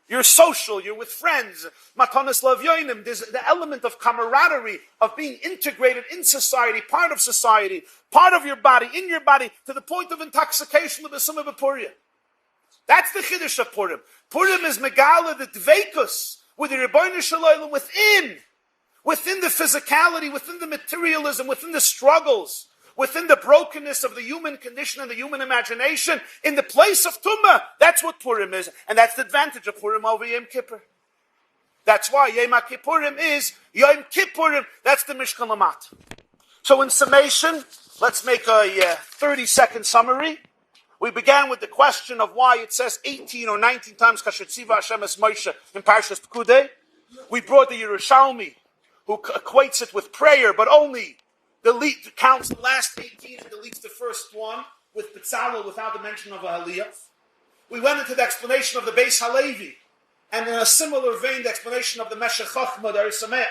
You're social, you're with friends. Matanas lavyoinim, there's the element of camaraderie, of being integrated in society, part of society, part of your body, in your body, to the point of intoxication of the Summa B'Puria. That's the Chiddush of Purim. Purim is Megala, the Dveikus, with the Rebbeinu Shalom within the physicality, within the materialism, within the struggles, within the brokenness of the human condition and the human imagination, in the place of Tumah. That's what Purim is. And that's the advantage of Purim over Yom Kippur. That's why Yom Kippurim is Yom Kippurim. That's the Mishkan Lamat. So in summation, let's make a 30-second summary. We began with the question of why it says 18 or 19 times Kasher Tziva Hashem es Moshe in Parshas Pekudei. We brought the Yerushalmi, who equates it with prayer, but only counts the last 18 and deletes the first one with Betzalel without the mention of a Haliyah. We went into the explanation of the Beis HaLevi, and in a similar vein, the explanation of the Meshech Chochmah, the Arisameh,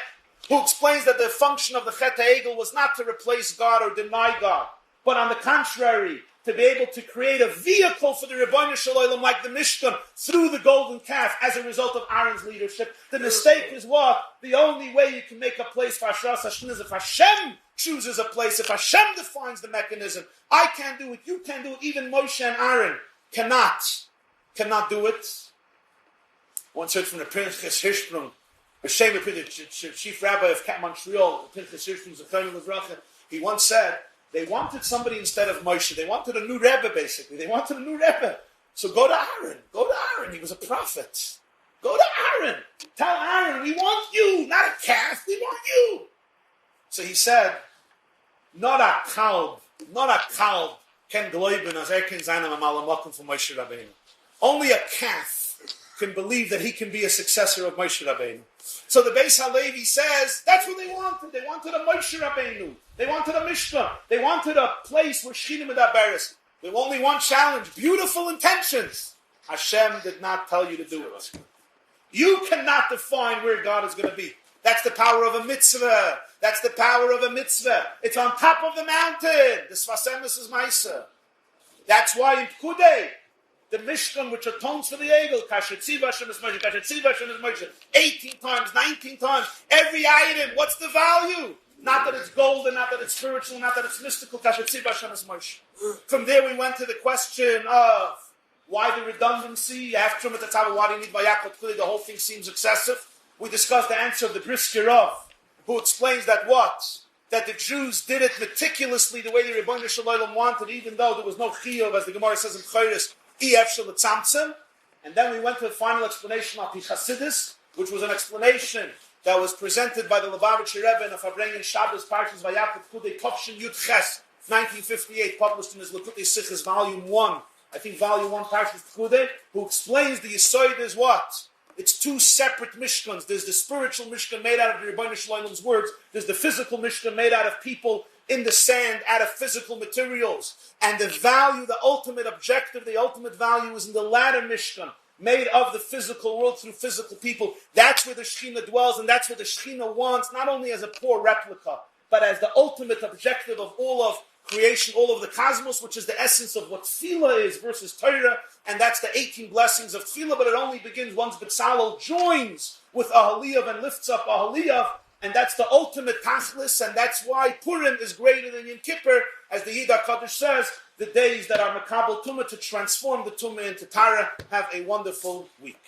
who explains that the function of the Chet HaEgel was not to replace God or deny God, but on the contrary, to be able to create a vehicle for the Rebbeinu Shalom like the Mishkan through the golden calf as a result of Aaron's leadership. The mistake is what? The only way you can make a place for Hashras Hashem is if Hashem chooses a place, if Hashem defines the mechanism. I can't do it, you can't do it, even Moshe and Aaron cannot do it. Once heard from the Pinchas Hirschsprung, the chief rabbi of Montreal, Pinchas Hirschsprung, Zechariah Levracha, he once said, they wanted somebody instead of Moshe. They wanted a new Rebbe, basically. They wanted a new Rebbe. So go to Aaron. Go to Aaron. He was a prophet. Go to Aaron. Tell Aaron, we want you, not a calf. We want you. So he said, not a kalb can gloiben as ken zaynam amalamokum for Moshe Rabbeinu. Only a calf can believe that he can be a successor of Moshe Rabbeinu. So the Beis HaLevi says, that's what they wanted. They wanted a Moshe Rabbeinu. They wanted a Mishkan. They wanted a place where Shechina Medaberes. They only one challenge, beautiful intentions. Hashem did not tell you to do it. You cannot define where God is going to be. That's the power of a mitzvah. That's the power of a mitzvah. It's on top of the mountain. The Svasemis is Maisa. That's why in Pekudei, the Mishkan which atones for the Egel, Kasher Tziva Hashem es Moshe, Kasher Tziva Hashem es Moshe, 18 times, 19 times, every item, what's the value? Not that it's golden, not that it's spiritual, not that it's mystical, Kasher Tziva Hashem es Moshe. From there we went to the question of why the redundancy, after Terumah and Tetzaveh, why do you need Vayakhel and Pekudei? The whole thing seems excessive. We discussed the answer of the Brisker who explains that what? That the Jews did it meticulously the way the Rebbeinu Shalom wanted, even though there was no chiyuv, as the Gemara says in Chayris, and then we went to the final explanation of the Chassidus, which was an explanation that was presented by the Lubavitcher Rebbe in a Fabrengen Shabbos Parshas Vayakhel and Pekudei Kovshin Yud Ches, 1958, published in his Lekutei Sichos, Volume 1, I think Volume 1, Parshas Pekudei, who explains the Yisoid is what? It's two separate Mishkans. There's the spiritual Mishkan made out of the Rebbeinu Shalom's words. There's the physical Mishkan made out of people in the sand, out of physical materials. And the value, the ultimate objective, the ultimate value is in the latter Mishkan, made of the physical world through physical people. That's where the Shekhinah dwells, and that's what the Shekhinah wants, not only as a poor replica, but as the ultimate objective of all of creation, all of the cosmos, which is the essence of what Tefillah is versus Torah, and that's the 18 blessings of Tefillah, but it only begins once Betzalel joins with Ahaliyav and lifts up Ahaliyav, and that's the ultimate tachlis, and that's why Purim is greater than Yom Kippur, as the Yid HaKadosh says, the days that are Makabel Tumah to transform the Tumah into Tara. Have a wonderful week.